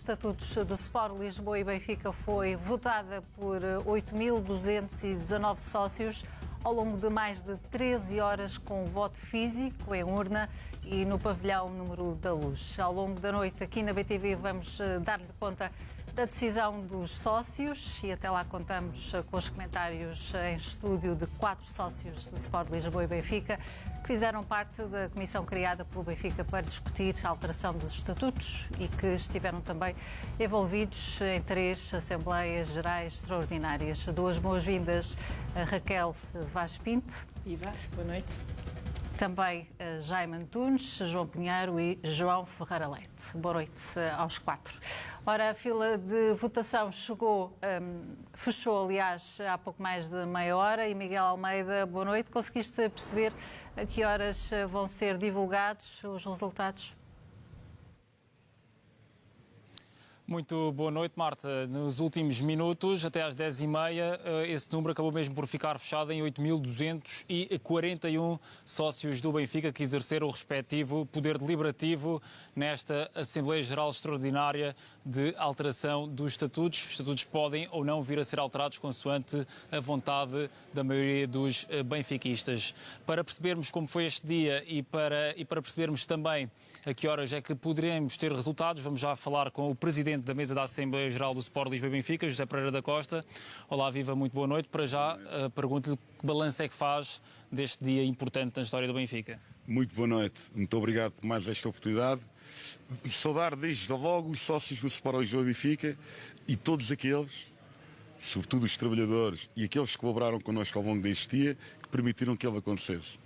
estatutos do Sport Lisboa e Benfica foi votada por 8.219 sócios ao longo de mais de 13 horas com voto físico em urna e no pavilhão número da Luz. Ao longo da noite aqui na BTV vamos dar-lhe conta da decisão dos sócios e até lá contamos com os comentários em estúdio de 4 sócios do Sport Lisboa e Benfica que fizeram parte da comissão criada pelo Benfica para discutir a alteração dos estatutos e que estiveram também envolvidos em 3 Assembleias Gerais Extraordinárias. Duas boas-vindas a Raquel Vaz Pinto. Viva, boa noite. Também Jaime Antunes, João Pinheiro e João Ferreira Leite. Boa noite aos 4. Ora, a fila de votação fechou, aliás, há pouco mais de meia hora. E Miguel Almeida, boa noite. Conseguiste perceber a que horas vão ser divulgados os resultados? Muito boa noite, Marta. Nos últimos minutos, até às 10h30, esse número acabou mesmo por ficar fechado em 8.241 sócios do Benfica que exerceram o respectivo poder deliberativo nesta Assembleia Geral Extraordinária de alteração dos estatutos. Os estatutos podem ou não vir a ser alterados consoante a vontade da maioria dos benfiquistas. Para percebermos como foi este dia e para percebermos também a que horas é que poderemos ter resultados, vamos já falar com o Presidente da mesa da Assembleia Geral do Sport Lisboa e Benfica, José Pereira da Costa. Olá, viva, muito boa noite. Para já, pergunto-lhe que balanço é que faz deste dia importante na história do Benfica. Muito boa noite. Muito obrigado por mais esta oportunidade. Saudar desde logo os sócios do Sport Lisboa e Benfica e todos aqueles, sobretudo os trabalhadores e aqueles que colaboraram connosco ao longo deste dia, que permitiram que ele acontecesse.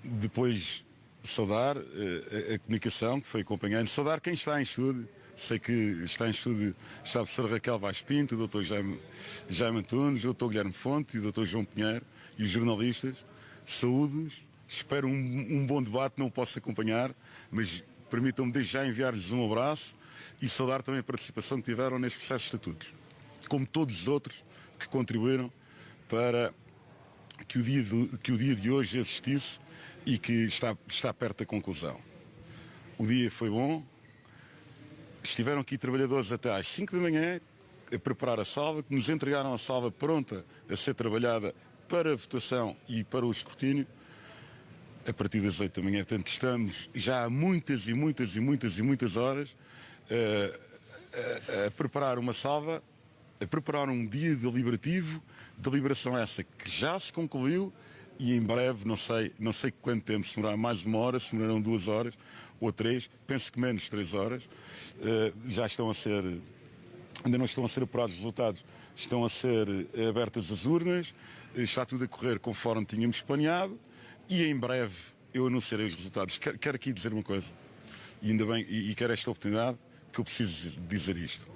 Depois saudar a comunicação que foi acompanhando, saudar quem está em estúdio. Sei que está em estúdio está a professora Raquel Vaz Pinto, o Dr. Jaime Antunes, o Dr. Guilherme Fonte e o Dr. João Pinheiro e os jornalistas. Saúdos, espero um bom debate, não o posso acompanhar, mas permitam-me desde já enviar-lhes um abraço e saudar também a participação que tiveram neste processo de estatutos, como todos os outros que contribuíram para que o dia de hoje existisse e que está perto da conclusão. O dia foi bom, estiveram aqui trabalhadores até às 5 da manhã a preparar a salva, que nos entregaram a salva pronta a ser trabalhada para a votação e para o escrutínio a partir das 8 da manhã. Portanto, estamos já há muitas horas a preparar uma salva, a preparar um dia deliberativo, deliberação essa que já se concluiu e em breve, não sei quanto tempo, se demorar mais 1 hora, se demorarão 2 horas ou 3, penso que menos 3 horas, já estão a ser, ainda não estão a ser apurados os resultados, estão a ser abertas as urnas, está tudo a correr conforme tínhamos planeado e em breve eu anunciarei os resultados. Quero aqui dizer uma coisa, e ainda bem, e quero esta oportunidade, que eu preciso dizer isto.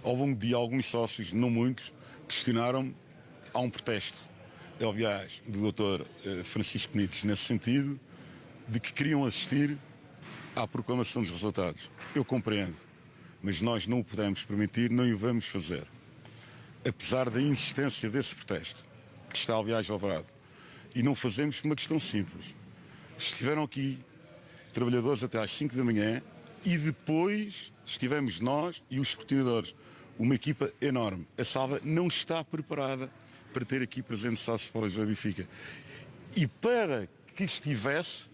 Ao longo de alguns sócios, não muitos, questionaram-me, há um protesto, aliás, do Dr. Francisco Benítez, nesse sentido, de que queriam assistir à proclamação dos resultados. Eu compreendo, mas nós não o podemos permitir, nem o vamos fazer. Apesar da insistência desse protesto, que está, aliás, alvarado. E não fazemos por uma questão simples. Estiveram aqui trabalhadores até às 5 da manhã e depois estivemos nós e os escrutinadores. Uma equipa enorme. A salva não está preparada para ter aqui presente sócios para o Lisboa e Benfica. E para que estivesse,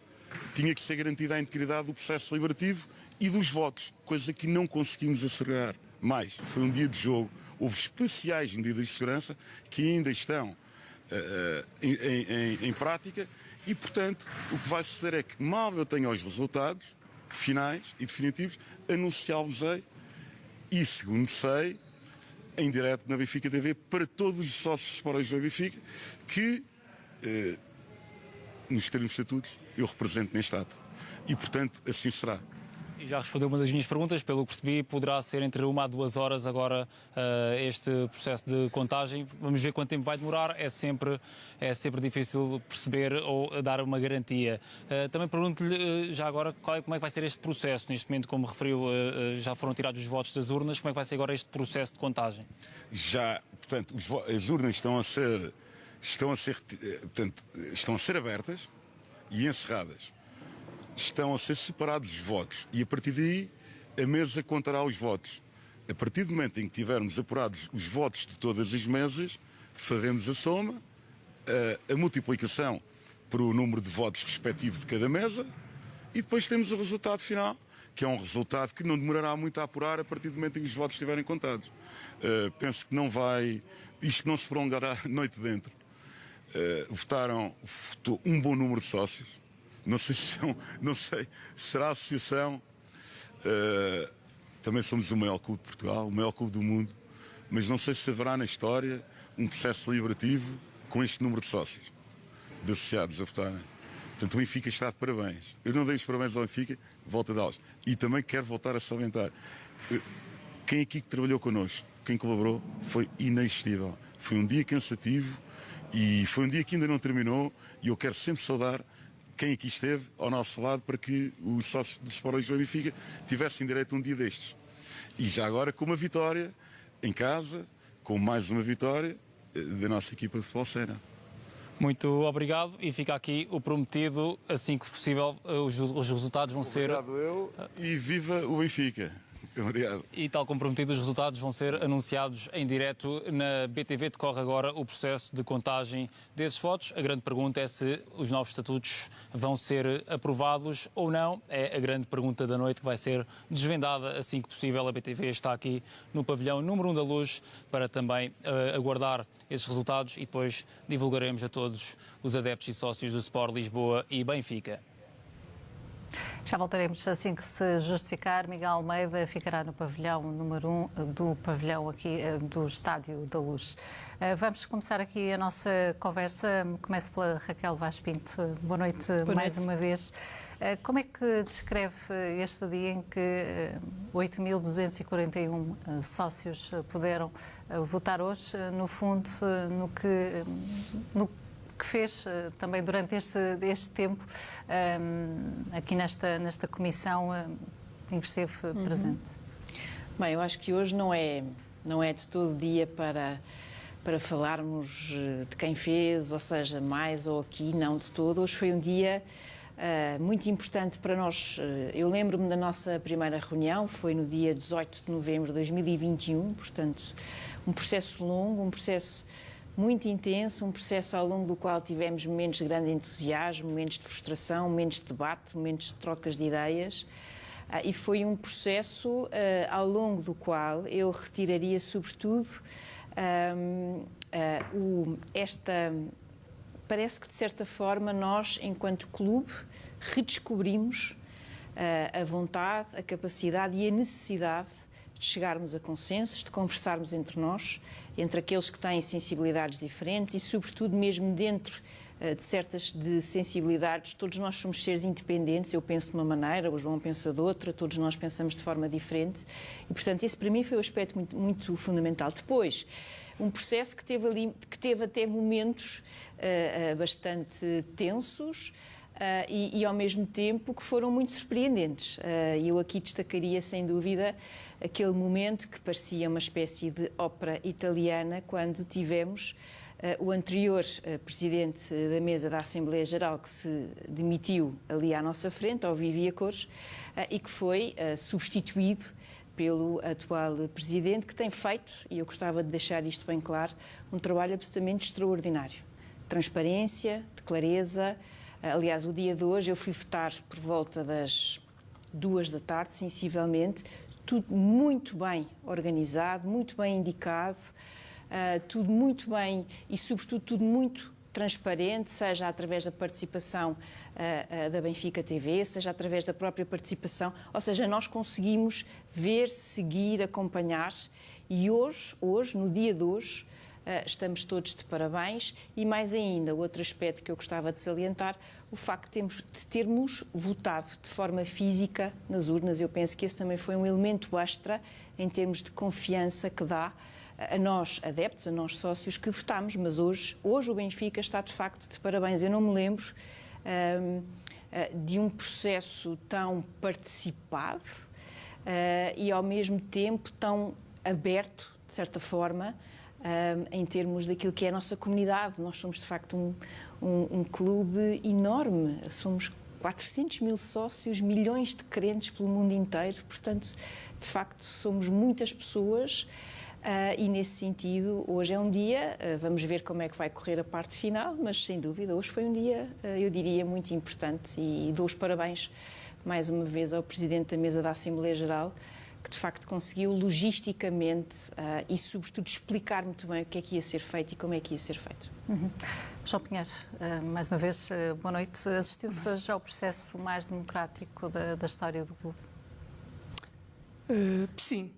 tinha que ser garantida a integridade do processo deliberativo e dos votos, coisa que não conseguimos assegurar. Mais, foi um dia de jogo, houve especiais medidas de segurança que ainda estão em prática e, portanto, o que vai suceder é que, mal eu tenha os resultados finais e definitivos, anunciá-los-ei e, segundo sei, em direto na Benfica TV, para todos os sócios para o Lisboa e Benfica, que, nos termos de estatutos, eu represento neste ato. E, portanto, assim será. E já respondeu uma das minhas perguntas, pelo que percebi, poderá ser entre 1 a 2 horas agora este processo de contagem. Vamos ver quanto tempo vai demorar, é sempre difícil perceber ou dar uma garantia. Também pergunto-lhe já agora como é que vai ser este processo, neste momento, como referiu, já foram tirados os votos das urnas, como é que vai ser agora este processo de contagem? Já, portanto, as urnas estão a ser abertas e encerradas. Estão a ser separados os votos e a partir daí a mesa contará os votos. A partir do momento em que tivermos apurados os votos de todas as mesas, faremos a soma, a multiplicação por o número de votos respectivo de cada mesa e depois temos o resultado final, que é um resultado que não demorará muito a apurar a partir do momento em que os votos estiverem contados. Penso que isto não se prolongará noite dentro. Votou um bom número de sócios. Não sei, será a associação. Também somos o maior clube de Portugal, o maior clube do mundo, mas não sei se haverá na história um processo deliberativo com este número de sócios, de associados a votarem. Portanto, o Benfica está de parabéns. Eu não dei os parabéns ao Benfica, volto a dá-los. E também quero voltar a salientar. Quem aqui que trabalhou connosco, quem colaborou, foi inexistível. Foi um dia cansativo e foi um dia que ainda não terminou e eu quero sempre saudar quem aqui esteve ao nosso lado para que os sócios do Sport Lisboa e Benfica tivessem direito a um dia destes. E já agora com uma vitória em casa, com mais uma vitória da nossa equipa de futebol Sena. Muito obrigado e fica aqui o prometido, assim que possível, os resultados vão ser... Obrigado eu e viva o Benfica. Obrigado. E tal como prometido, os resultados vão ser anunciados em direto na BTV. Decorre agora o processo de contagem desses votos. A grande pergunta é se os novos estatutos vão ser aprovados ou não. É a grande pergunta da noite que vai ser desvendada assim que possível. A BTV está aqui no pavilhão número 1 da Luz para também aguardar esses resultados e depois divulgaremos a todos os adeptos e sócios do Sport Lisboa e Benfica. Já voltaremos assim que se justificar. Miguel Almeida ficará no pavilhão número 1 do pavilhão aqui do Estádio da Luz. Vamos começar aqui a nossa conversa. Começo pela Raquel Vaz Pinto. Boa noite mais uma vez. Como é que descreve este dia em que 8.241 sócios puderam votar hoje, no fundo, no que fez também durante este tempo aqui nesta comissão em que esteve presente? Bem, eu acho que hoje não é de todo dia para falarmos de quem fez, ou seja, mais ou aqui, não de todo. Hoje foi um dia muito importante para nós. Eu lembro-me da nossa primeira reunião, foi no dia 18 de novembro de 2021, portanto, um processo longo, um processo muito intenso, um processo ao longo do qual tivemos momentos de grande entusiasmo, momentos de frustração, momentos de debate, momentos de trocas de ideias. E foi um processo ao longo do qual eu retiraria, sobretudo, parece que, de certa forma, nós, enquanto clube, redescobrimos a vontade, a capacidade e a necessidade de chegarmos a consensos, de conversarmos entre nós, entre aqueles que têm sensibilidades diferentes e, sobretudo, mesmo dentro de sensibilidades, todos nós somos seres independentes. Eu penso de uma maneira, o João pensa de outra, todos nós pensamos de forma diferente e, portanto, esse para mim foi um aspecto muito, muito fundamental. Depois, um processo que teve até momentos bastante tensos, e ao mesmo tempo que foram muito surpreendentes. Eu aqui destacaria sem dúvida aquele momento que parecia uma espécie de ópera italiana quando tivemos o anterior presidente da mesa da Assembleia Geral que se demitiu ali à nossa frente, ao vivo e a cores, e que foi substituído pelo atual presidente, que tem feito, e eu gostava de deixar isto bem claro, um trabalho absolutamente extraordinário. Transparência, de clareza. Aliás, o dia de hoje eu fui votar por volta das 2 da tarde, sensivelmente, tudo muito bem organizado, muito bem indicado, tudo muito bem e, sobretudo, tudo muito transparente, seja através da participação da Benfica TV, seja através da própria participação, ou seja, nós conseguimos ver, seguir, acompanhar e hoje, no dia de hoje, estamos todos de parabéns e, mais ainda, outro aspecto que eu gostava de salientar, o facto de termos votado de forma física nas urnas. Eu penso que esse também foi um elemento extra em termos de confiança que dá a nós, adeptos, a nós, sócios, que votámos, mas hoje o Benfica está de facto de parabéns. Eu não me lembro de um processo tão participado e, ao mesmo tempo, tão aberto, de certa forma, em termos daquilo que é a nossa comunidade. Nós somos, de facto, um clube enorme. Somos 400 mil sócios, milhões de crentes pelo mundo inteiro, portanto, de facto, somos muitas pessoas. E nesse sentido, hoje é um dia, vamos ver como é que vai correr a parte final, mas sem dúvida, hoje foi um dia, eu diria, muito importante e dou os parabéns mais uma vez ao Presidente da Mesa da Assembleia Geral, que de facto conseguiu logisticamente e sobretudo explicar muito bem o que é que ia ser feito e como é que ia ser feito. João Pinheiro, mais uma vez, boa noite. Assistiu-se hoje ao processo mais democrático da história do clube? Sim.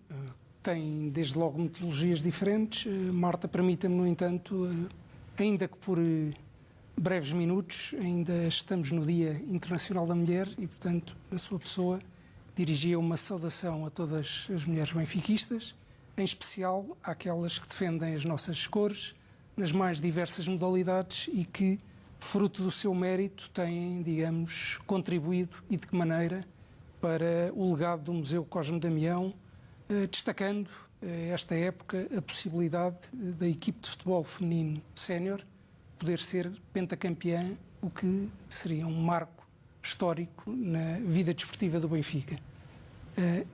Tem, desde logo, metodologias diferentes. Marta, permita-me, no entanto, ainda que por breves minutos, ainda estamos no Dia Internacional da Mulher e, portanto, na sua pessoa, dirigia uma saudação a todas as mulheres benfiquistas, em especial àquelas que defendem as nossas cores, nas mais diversas modalidades e que, fruto do seu mérito, têm, digamos, contribuído e de que maneira para o legado do Museu Cosme Damião, destacando esta época a possibilidade da equipe de futebol feminino sénior poder ser pentacampeã, o que seria um marco histórico na vida desportiva do Benfica.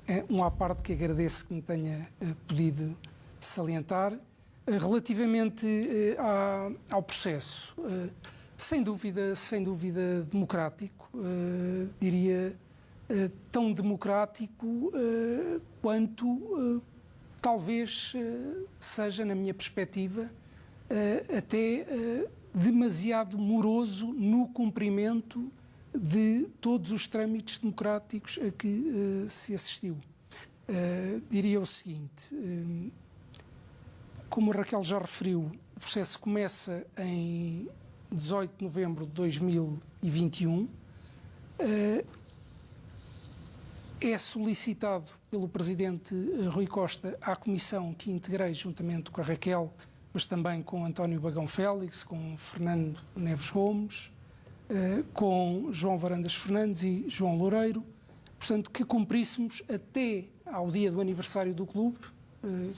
É uma parte que agradeço que me tenha podido salientar. Relativamente ao processo, sem dúvida democrático, diria tão democrático quanto talvez seja, na minha perspectiva, até demasiado moroso no cumprimento de todos os trâmites democráticos a que se assistiu. Diria o seguinte, como a Raquel já referiu, o processo começa em 18 de novembro de 2021, é solicitado pelo Presidente Rui Costa à Comissão que integrei juntamente com a Raquel, mas também com António Bagão Félix, com Fernando Neves Gomes, com João Varandas Fernandes e João Loureiro, portanto, que cumpríssemos até ao dia do aniversário do clube,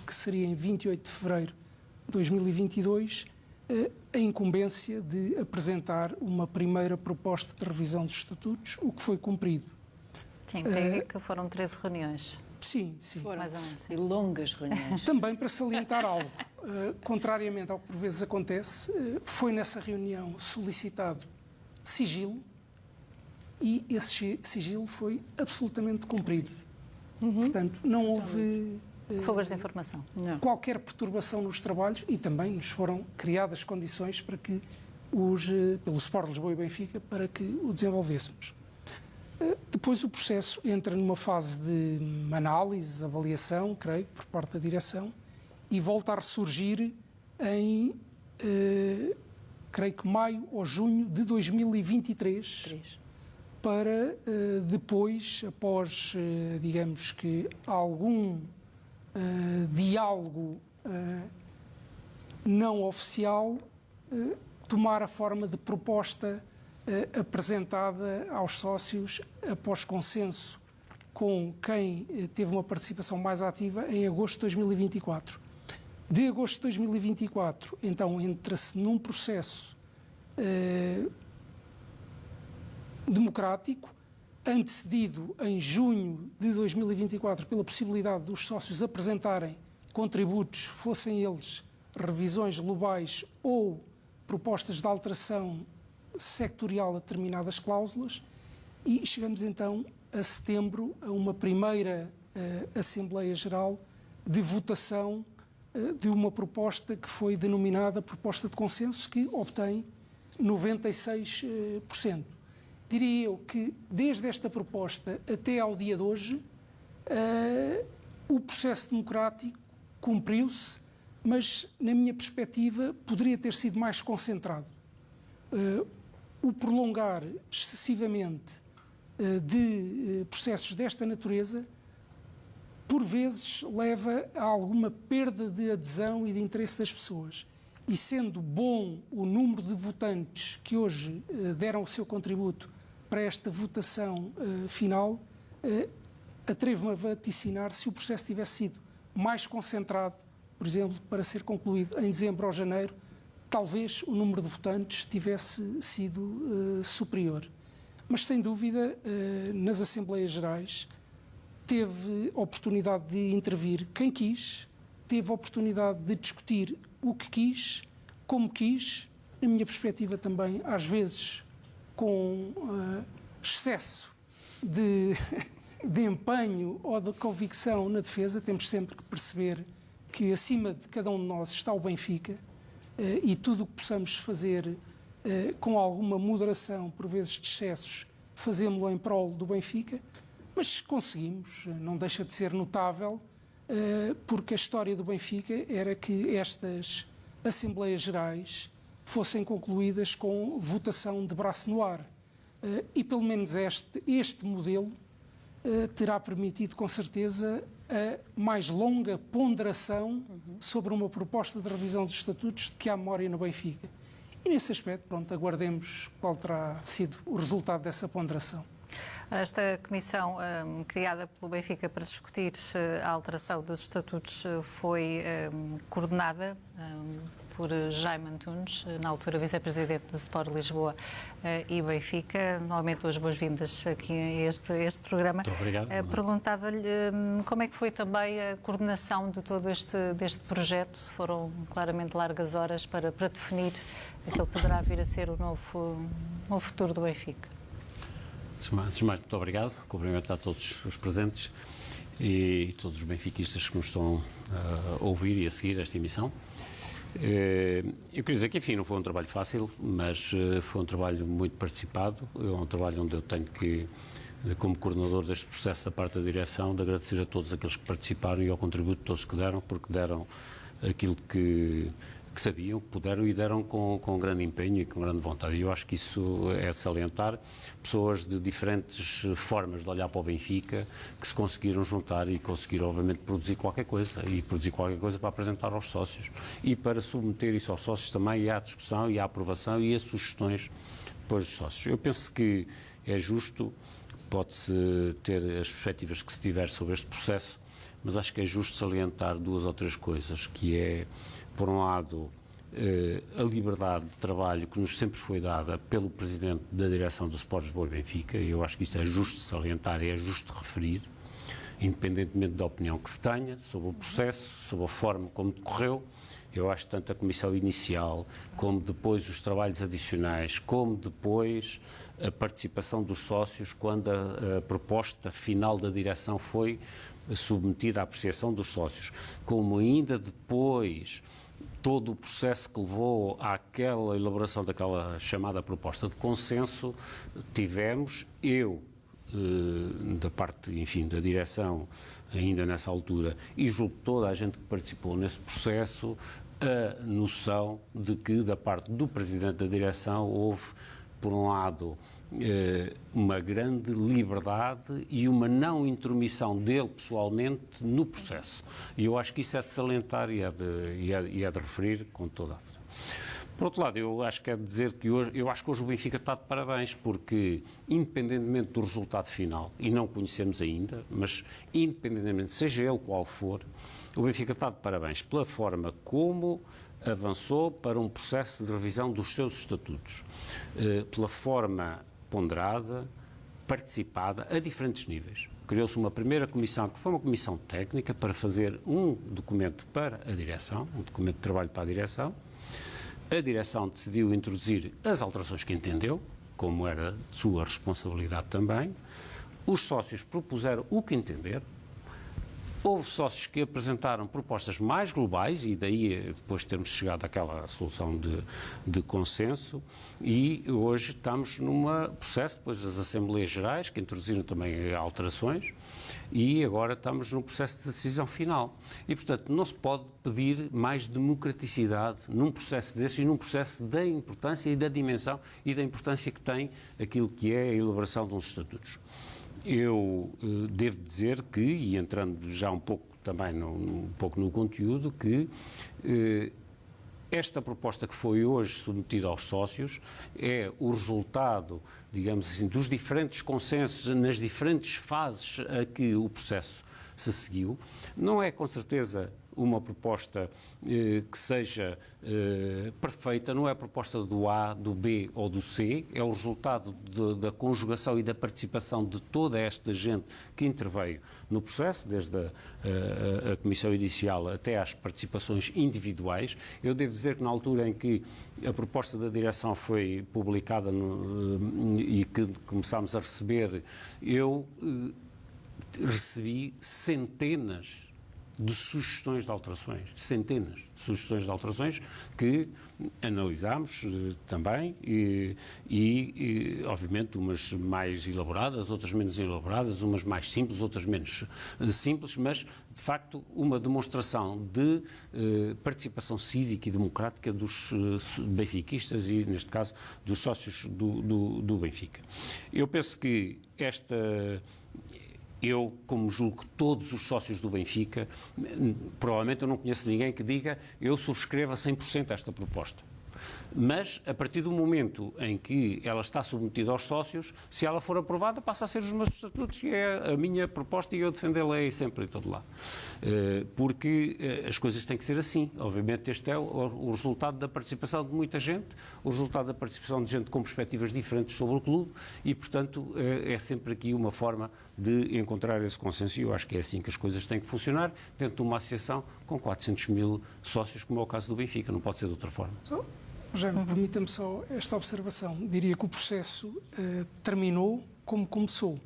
que seria em 28 de fevereiro de 2022, a incumbência de apresentar uma primeira proposta de revisão dos estatutos, o que foi cumprido. Sim, tem que foram 13 reuniões. Sim. Foram mais ou menos, sim. E longas reuniões. Também para salientar algo, contrariamente ao que por vezes acontece, foi nessa reunião solicitado sigilo e esse sigilo foi absolutamente cumprido. Portanto, não houve Fugas de informação. Não. qualquer perturbação nos trabalhos e também nos foram criadas condições para que pelo Sport Lisboa e Benfica, para que o desenvolvêssemos. Depois o processo entra numa fase de análise, avaliação, creio, por parte da direção, e volta a ressurgir em, creio que maio ou junho de 2023, para depois, após, digamos que, algum diálogo não oficial, tomar a forma de proposta apresentada aos sócios após consenso com quem teve uma participação mais ativa em agosto de 2024. De agosto de 2024, então, entra-se num processo democrático, antecedido em junho de 2024 pela possibilidade dos sócios apresentarem contributos, fossem eles revisões globais ou propostas de alteração sectorial a determinadas cláusulas, e chegamos então a setembro a uma primeira Assembleia Geral de votação de uma proposta que foi denominada proposta de consenso, que obtém 96%. Diria eu que desde esta proposta até ao dia de hoje o processo democrático cumpriu-se, mas na minha perspectiva poderia ter sido mais concentrado. O prolongar excessivamente de processos desta natureza, por vezes, leva a alguma perda de adesão e de interesse das pessoas. E sendo bom o número de votantes que hoje deram o seu contributo para esta votação final, atrevo-me a vaticinar, se o processo tivesse sido mais concentrado, por exemplo, para ser concluído em dezembro ou janeiro, talvez o número de votantes tivesse sido superior. mas sem dúvida, nas Assembleias Gerais, teve oportunidade de intervir quem quis, teve oportunidade de discutir o que quis, como quis, na minha perspectiva também, às vezes, com excesso de empenho ou de convicção na defesa. Temos sempre que perceber que acima de cada um de nós está o Benfica, e tudo o que possamos fazer com alguma moderação, por vezes de excessos, fazemos-lo em prol do Benfica, mas conseguimos, não deixa de ser notável, porque a história do Benfica era que estas Assembleias Gerais fossem concluídas com votação de braço no ar. E pelo menos este modelo terá permitido, com certeza, a mais longa ponderação sobre uma proposta de revisão dos estatutos de que há memória no Benfica. E nesse aspecto, pronto, aguardemos qual terá sido o resultado dessa ponderação. Esta comissão criada pelo Benfica para discutir a alteração dos estatutos foi coordenada por Jaime Antunes, na altura vice-presidente do Sport Lisboa e Benfica. Novamente, as boas-vindas aqui a este programa. Muito obrigado. Perguntava-lhe como é que foi também a coordenação de todo deste projeto. Foram claramente largas horas para definir aquele que poderá vir a ser o novo futuro do Benfica. Antes de mais, muito obrigado. Cumprimento a todos os presentes e todos os benfiquistas que nos estão a ouvir e a seguir esta emissão. Eu queria dizer que, enfim, não foi um trabalho fácil, mas foi um trabalho muito participado. É um trabalho onde eu tenho que, como coordenador deste processo da parte da direção, de agradecer a todos aqueles que participaram e ao contributo de todos que deram, porque deram aquilo que sabiam, que puderam e deram com grande empenho e com grande vontade. E eu acho que isso é de salientar. Pessoas de diferentes formas de olhar para o Benfica, que se conseguiram juntar e conseguiram, obviamente, produzir qualquer coisa. E produzir qualquer coisa para apresentar aos sócios. E para submeter isso aos sócios também, e à discussão, e à aprovação, e a sugestões depois dos sócios. Eu penso que é justo, pode-se ter as perspectivas que se tiver sobre este processo, mas acho que é justo salientar duas ou três coisas, que é, por um lado, a liberdade de trabalho que nos sempre foi dada pelo Presidente da Direção do Sport Lisboa e Benfica, e eu acho que isto é justo salientar e é justo referir, independentemente da opinião que se tenha sobre o processo, sobre a forma como decorreu. Eu acho que tanto a comissão inicial, como depois os trabalhos adicionais, como depois a participação dos sócios, quando a proposta final da direção foi submetida à apreciação dos sócios, como ainda depois todo o processo que levou àquela elaboração daquela chamada proposta de consenso, tivemos, da parte, enfim, da direção, ainda nessa altura, e julgo toda a gente que participou nesse processo, a noção de que, da parte do Presidente da Direção, houve, por um lado, uma grande liberdade e uma não intromissão dele, pessoalmente, no processo. E eu acho que isso é de salientar e é de referir com toda a força. Por outro lado, eu acho que é de dizer que hoje o Benfica está de parabéns, porque, independentemente do resultado final, e não conhecemos ainda, mas independentemente, seja ele qual for, o Benfica está de parabéns pela forma como avançou para um processo de revisão dos seus estatutos, pela forma ponderada, participada, a diferentes níveis. Criou-se uma primeira comissão, que foi uma comissão técnica, para fazer um documento para a direção, um documento de trabalho para a direção. A direção decidiu introduzir as alterações que entendeu, como era de sua responsabilidade também. Os sócios propuseram o que entenderam. Houve sócios que apresentaram propostas mais globais e daí depois termos chegado àquela solução de consenso, e hoje estamos num processo, depois das Assembleias Gerais, que introduziram também alterações, e agora estamos num processo de decisão final. E, portanto, não se pode pedir mais democraticidade num processo desses e num processo da importância e da dimensão e da importância que tem aquilo que é a elaboração de uns estatutos. Eu devo dizer que, e entrando já um pouco também no conteúdo, que esta proposta que foi hoje submetida aos sócios é o resultado, digamos assim, dos diferentes consensos nas diferentes fases a que o processo se seguiu. Não é, com certeza, uma proposta que seja perfeita, não é a proposta do A, do B ou do C, é o resultado da conjugação e da participação de toda esta gente que interveio no processo, desde a comissão inicial até às participações individuais. Eu devo dizer que na altura em que a proposta da direção foi publicada e que começámos a receber, eu recebi centenas de sugestões de alterações, centenas de sugestões de alterações que analisámos também e, obviamente, umas mais elaboradas, outras menos elaboradas, umas mais simples, outras menos simples, mas, de facto, uma demonstração de participação cívica e democrática dos benfiquistas e, neste caso, dos sócios do Benfica. Eu penso que eu, como julgo que todos os sócios do Benfica, provavelmente eu não conheço ninguém que diga eu subscrevo a 100% esta proposta. Mas, a partir do momento em que ela está submetida aos sócios, se ela for aprovada, passa a ser os meus estatutos e é a minha proposta e eu defendê-la sempre em todo lado. Porque as coisas têm que ser assim. Obviamente este é o resultado da participação de muita gente, o resultado da participação de gente com perspectivas diferentes sobre o clube e, portanto, é sempre aqui uma forma de encontrar esse consenso e eu acho que é assim que as coisas têm que funcionar dentro de uma associação com 400 mil sócios, como é o caso do Benfica, não pode ser de outra forma. Já permita-me só esta observação. Diria que o processo terminou como começou.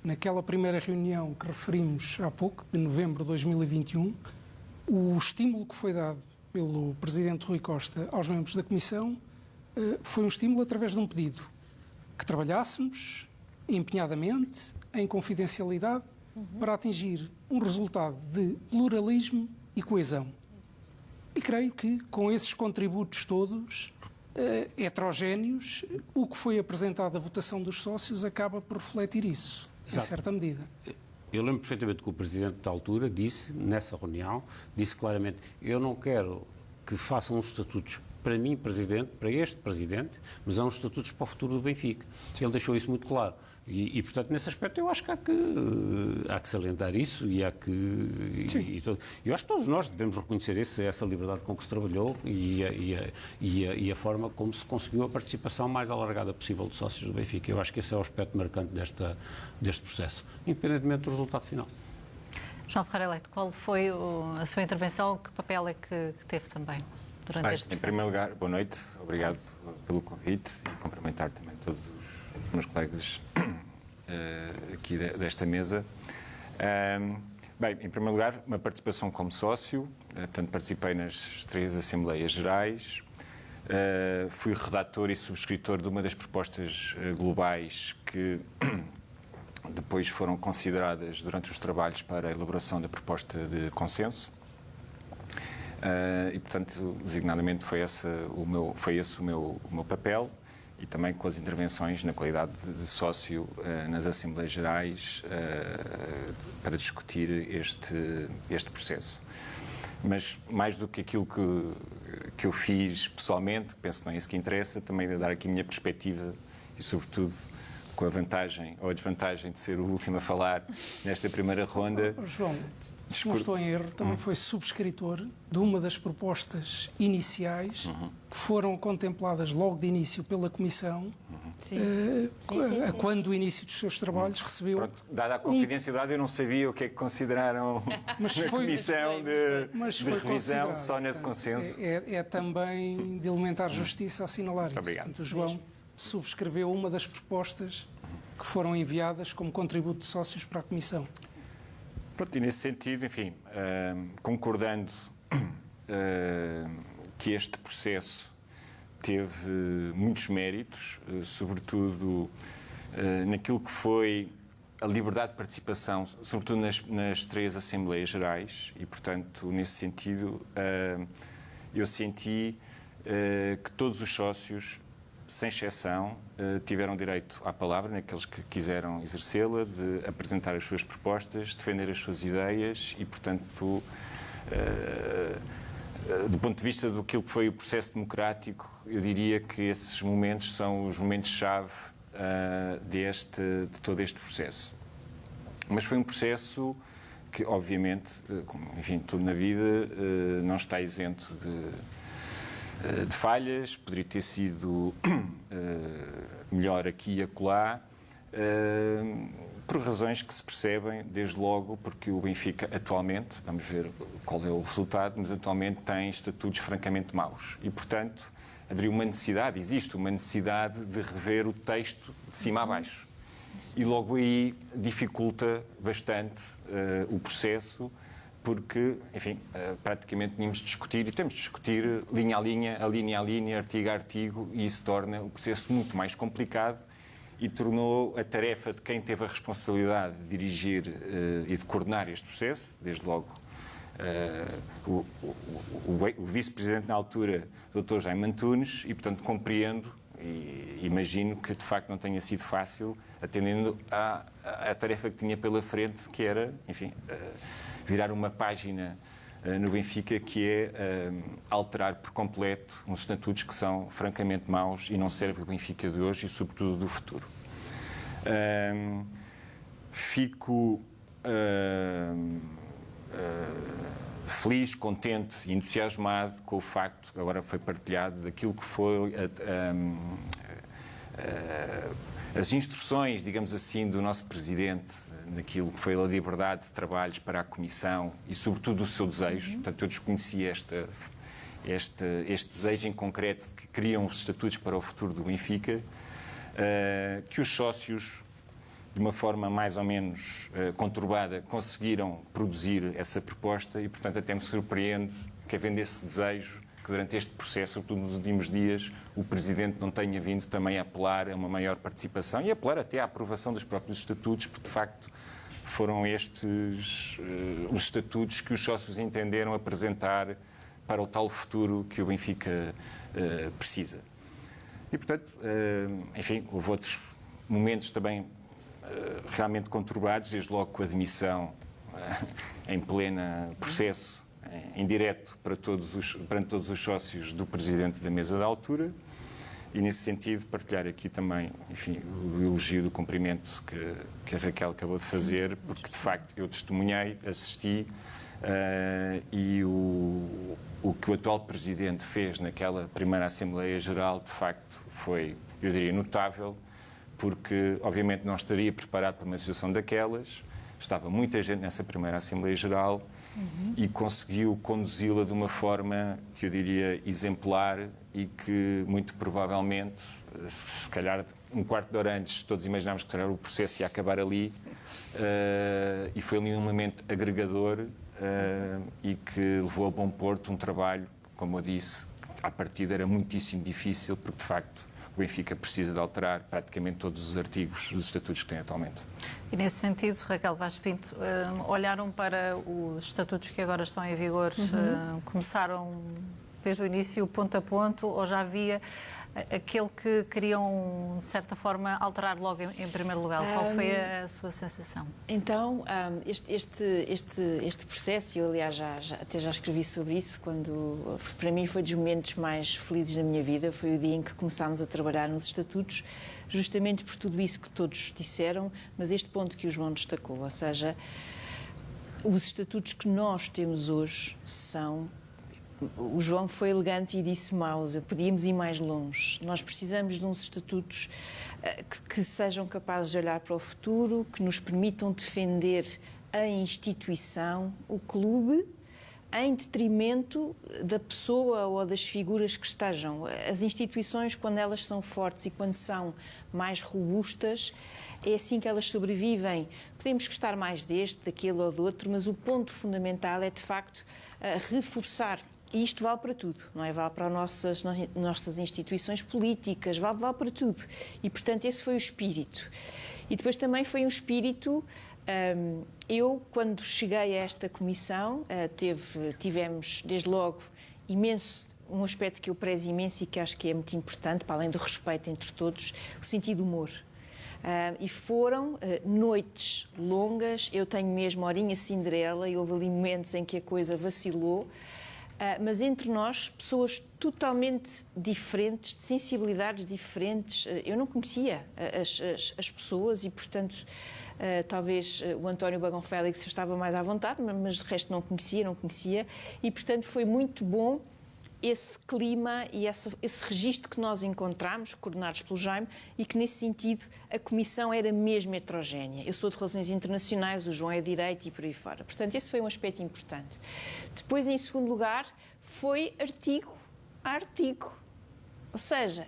Naquela primeira reunião que referimos há pouco, de novembro de 2021, o estímulo que foi dado pelo Presidente Rui Costa aos membros da Comissão foi um estímulo através de um pedido que trabalhássemos empenhadamente, em confidencialidade, para atingir um resultado de pluralismo e coesão. E creio que, com esses contributos todos, heterogéneos, o que foi apresentado à votação dos sócios acaba por refletir isso, Exato. em certa medida. Eu lembro perfeitamente que o Presidente da altura disse, nessa reunião, disse claramente, eu não quero que façam uns estatutos para mim, Presidente, para este Presidente, mas há uns estatutos para o futuro do Benfica. Ele deixou isso muito claro. E portanto, nesse aspecto, eu acho que há que salientar isso e há que... eu acho que todos nós devemos reconhecer essa liberdade com que se trabalhou e a forma como se conseguiu a participação mais alargada possível de sócios do Benfica. Eu acho que esse é o aspecto marcante deste processo, independentemente do resultado final. João Ferreira Leite, qual foi a sua intervenção? Que papel é que teve também durante este processo? Em primeiro lugar, boa noite, obrigado pelo convite e cumprimentar também todos os meus colegas aqui desta mesa. Bem, em primeiro lugar, uma participação como sócio, portanto participei nas 3 Assembleias Gerais, fui redator e subscritor de uma das propostas globais que depois foram consideradas durante os trabalhos para a elaboração da proposta de consenso. E, portanto, designadamente foi esse o meu papel e também com as intervenções na qualidade de sócio nas Assembleias Gerais para discutir este processo. Mas, mais do que aquilo que eu fiz pessoalmente, penso que não é isso que interessa, também de dar aqui a minha perspectiva e, sobretudo, com a vantagem ou a desvantagem de ser o último a falar nesta primeira ronda. João, se não estou em erro, também foi subscritor de uma das propostas iniciais que foram contempladas logo de início pela Comissão, quando do início dos seus trabalhos recebeu... Pronto, dada a confidencialidade, eu não sabia o que é que consideraram na Comissão de Revisão, Sónia de Consenso. É também de elementar justiça assinalar isso. Obrigado. Portanto, o João subscreveu uma das propostas que foram enviadas como contributo de sócios para a Comissão. Pronto, e nesse sentido, enfim, concordando que este processo teve muitos méritos, sobretudo naquilo que foi a liberdade de participação, sobretudo nas 3 Assembleias Gerais, e, portanto, nesse sentido, eu senti que todos os sócios, sem exceção, tiveram direito à palavra, naqueles que quiseram exercê-la, de apresentar as suas propostas, defender as suas ideias e, portanto, do ponto de vista do que foi o processo democrático, eu diria que esses momentos são os momentos-chave de todo este processo. Mas foi um processo que obviamente, como, enfim, tudo na vida, não está isento de falhas, poderia ter sido melhor aqui e acolá, por razões que se percebem, desde logo, porque o Benfica atualmente, vamos ver qual é o resultado, mas atualmente tem estatutos francamente maus. E, portanto, haveria uma necessidade, existe uma necessidade de rever o texto de cima a baixo. E logo aí dificulta bastante o processo, porque, enfim, praticamente tínhamos de discutir, e temos de discutir linha a linha, artigo a artigo, e isso torna o processo muito mais complicado e tornou a tarefa de quem teve a responsabilidade de dirigir e de coordenar este processo, desde logo o vice-presidente na altura, Dr. Jaime Antunes, e, portanto, compreendo e imagino que, de facto, não tenha sido fácil, atendendo à tarefa que tinha pela frente, que era, enfim, virar uma página no Benfica, que é alterar por completo uns estatutos que são francamente maus e não servem o Benfica de hoje e, sobretudo, do futuro. Fico feliz, contente e entusiasmado com o facto, que agora foi partilhado, daquilo que foi as instruções, digamos assim, do nosso Presidente, naquilo que foi a liberdade de trabalhos para a Comissão e, sobretudo, o seu desejo. Portanto, eu desconhecia este desejo em concreto de que criam os estatutos para o futuro do Benfica, que os sócios, de uma forma mais ou menos conturbada, conseguiram produzir essa proposta e, portanto, até me surpreende que, havendo esse desejo, que durante este processo, sobretudo nos últimos dias, o Presidente não tenha vindo também a apelar a uma maior participação e apelar até à aprovação dos próprios estatutos, porque, de facto, foram estes os estatutos que os sócios entenderam apresentar para o tal futuro que o Benfica precisa. E, portanto, enfim, houve outros momentos também realmente conturbados, desde logo com a demissão em pleno processo, em direto para todos os sócios do Presidente da mesa da altura, e nesse sentido partilhar aqui também, enfim, o elogio do cumprimento que a Raquel acabou de fazer, porque de facto eu testemunhei, assisti, e o que o atual Presidente fez naquela primeira Assembleia Geral, de facto, foi, eu diria, notável, porque obviamente não estaria preparado para uma situação daquelas, estava muita gente nessa primeira Assembleia Geral e conseguiu conduzi-la de uma forma que eu diria exemplar e que muito provavelmente, se calhar um quarto de hora antes, todos imaginámos que o processo ia acabar ali, e foi ali um momento agregador e que levou a bom porto um trabalho, como eu disse, à partida era muitíssimo difícil, porque de facto o Benfica precisa de alterar praticamente todos os artigos dos estatutos que tem atualmente. E nesse sentido, Raquel Vaz Pinto, olharam para os estatutos que agora estão em vigor, começaram desde o início, ponto a ponto, ou já havia aquele que queriam, de certa forma, alterar logo em primeiro lugar? Qual foi a sua sensação? Então, este processo, eu aliás até já escrevi sobre isso, quando para mim foi dos momentos mais felizes da minha vida, foi o dia em que começámos a trabalhar nos estatutos, justamente por tudo isso que todos disseram, mas este ponto que o João destacou, ou seja, os estatutos que nós temos hoje são... O João foi elegante e disse maus, podíamos ir mais longe. Nós precisamos de uns estatutos que sejam capazes de olhar para o futuro, que nos permitam defender a instituição, o clube, em detrimento da pessoa ou das figuras que estejam. As instituições, quando elas são fortes e quando são mais robustas, é assim que elas sobrevivem. Podemos gostar mais deste, daquele ou do outro, mas o ponto fundamental é, de facto, reforçar. E isto vale para tudo, não é? Vale para as nossas instituições políticas, vale para tudo. E, portanto, esse foi o espírito. E depois também foi um espírito... eu, quando cheguei a esta comissão, tivemos, desde logo, um aspecto que eu prezo imenso e que acho que é muito importante, para além do respeito entre todos, o sentido do humor. E foram noites longas, eu tenho mesmo a horinha Cinderela e houve ali momentos em que a coisa vacilou, mas entre nós, pessoas totalmente diferentes, de sensibilidades diferentes. Eu não conhecia as pessoas e, portanto, talvez o António Bagão Félix estava mais à vontade, mas de resto não conhecia. E, portanto, foi muito bom esse clima e esse registro que nós encontramos, coordenados pelo Jaime, e que, nesse sentido, a comissão era mesmo heterogénea. Eu sou de Relações Internacionais, o João é de Direito e por aí fora. Portanto, esse foi um aspecto importante. Depois, em segundo lugar, foi artigo a artigo. Ou seja,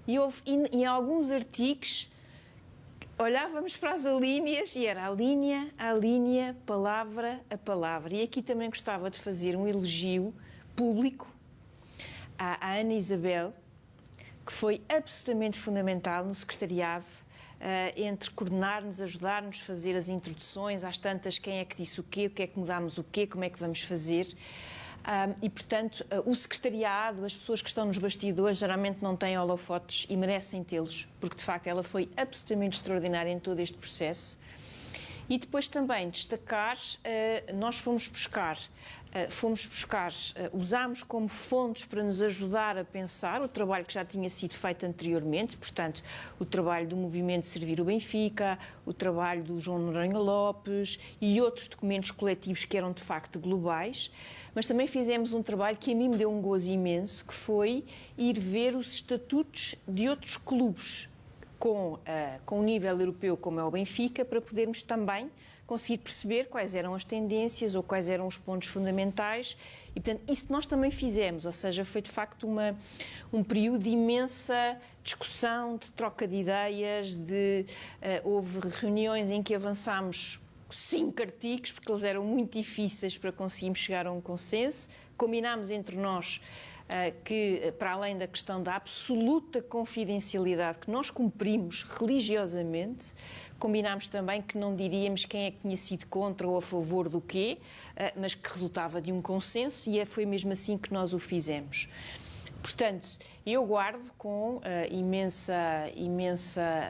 em alguns artigos olhávamos para as alíneas e era a linha, palavra a palavra. E aqui também gostava de fazer um elogio público à Ana Isabel, que foi absolutamente fundamental no secretariado, entre coordenar-nos, ajudar-nos a fazer as introduções, às tantas quem é que disse o que é que mudámos o quê, como é que vamos fazer. E, portanto, o secretariado, as pessoas que estão nos bastidores, geralmente não têm holofotes e merecem tê-los, porque, de facto, ela foi absolutamente extraordinária em todo este processo. E depois também destacar, nós fomos buscar, usámos como fontes para nos ajudar a pensar o trabalho que já tinha sido feito anteriormente, portanto, o trabalho do Movimento Servir o Benfica, o trabalho do João Noronha Lopes e outros documentos coletivos que eram de facto globais, mas também fizemos um trabalho que a mim me deu um gozo imenso, que foi ir ver os estatutos de outros clubes com o nível europeu, como é o Benfica, para podermos também conseguir perceber quais eram as tendências ou quais eram os pontos fundamentais. E, portanto, isso nós também fizemos, ou seja, foi de facto um período de imensa discussão, de troca de ideias, houve reuniões em que avançámos 5 artigos, porque eles eram muito difíceis para conseguirmos chegar a um consenso. Combinámos entre nós que, para além da questão da absoluta confidencialidade que nós cumprimos religiosamente, combinámos também que não diríamos quem é que tinha sido contra ou a favor do quê, mas que resultava de um consenso e foi mesmo assim que nós o fizemos. Portanto, eu guardo com imensa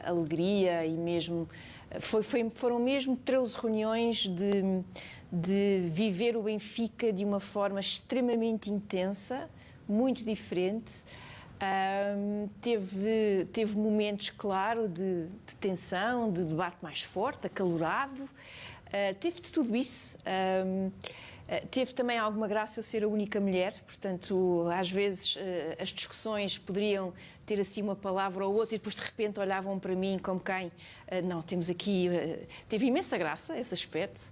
alegria e mesmo... Foram mesmo 13 reuniões de viver o Benfica de uma forma extremamente intensa, muito diferente. Teve momentos, claro, de tensão, de debate mais forte, acalorado. Teve de tudo isso. Teve também alguma graça eu ser a única mulher, portanto, às vezes as discussões poderiam ter assim uma palavra ou outra e depois de repente olhavam para mim como quem, não, temos aqui... Teve imensa graça esse aspecto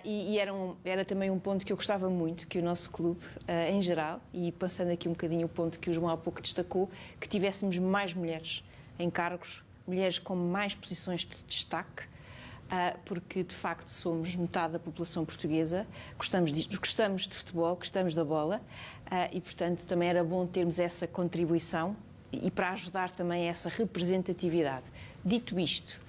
e era também um ponto que eu gostava muito, que o nosso clube, em geral, e passando aqui um bocadinho o ponto que o João há pouco destacou, que tivéssemos mais mulheres em cargos, mulheres com mais posições de destaque, porque de facto somos metade da população portuguesa, gostamos de futebol, gostamos da bola e portanto também era bom termos essa contribuição e para ajudar também essa representatividade. Dito isto,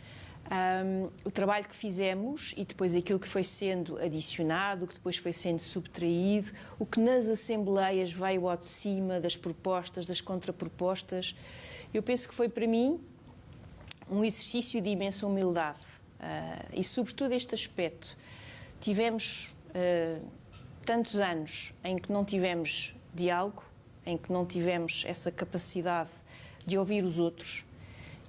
o trabalho que fizemos e depois aquilo que foi sendo adicionado, o que depois foi sendo subtraído, o que nas assembleias veio ao de cima das propostas, das contrapropostas, eu penso que foi para mim um exercício de imensa humildade. E sobretudo este aspecto, tivemos tantos anos em que não tivemos diálogo, em que não tivemos essa capacidade de ouvir os outros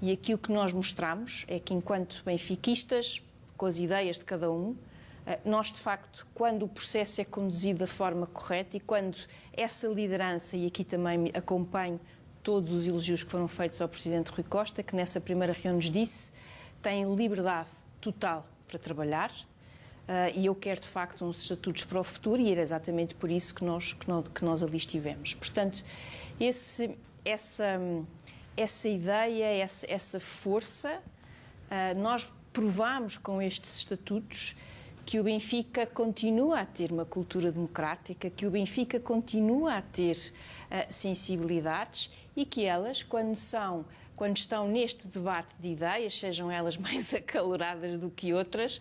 e aquilo que nós mostramos é que enquanto benfiquistas, com as ideias de cada um, nós de facto, quando o processo é conduzido da forma correta e quando essa liderança, e aqui também acompanho todos os elogios que foram feitos ao Presidente Rui Costa, que nessa primeira reunião nos disse, tem liberdade total para trabalhar e eu quero de facto uns estatutos para o futuro e era exatamente por isso que nós ali estivemos. Portanto, essa ideia, essa força, nós provamos com estes estatutos que o Benfica continua a ter uma cultura democrática, que o Benfica continua a ter sensibilidades e que elas, quando estão neste debate de ideias, sejam elas mais acaloradas do que outras,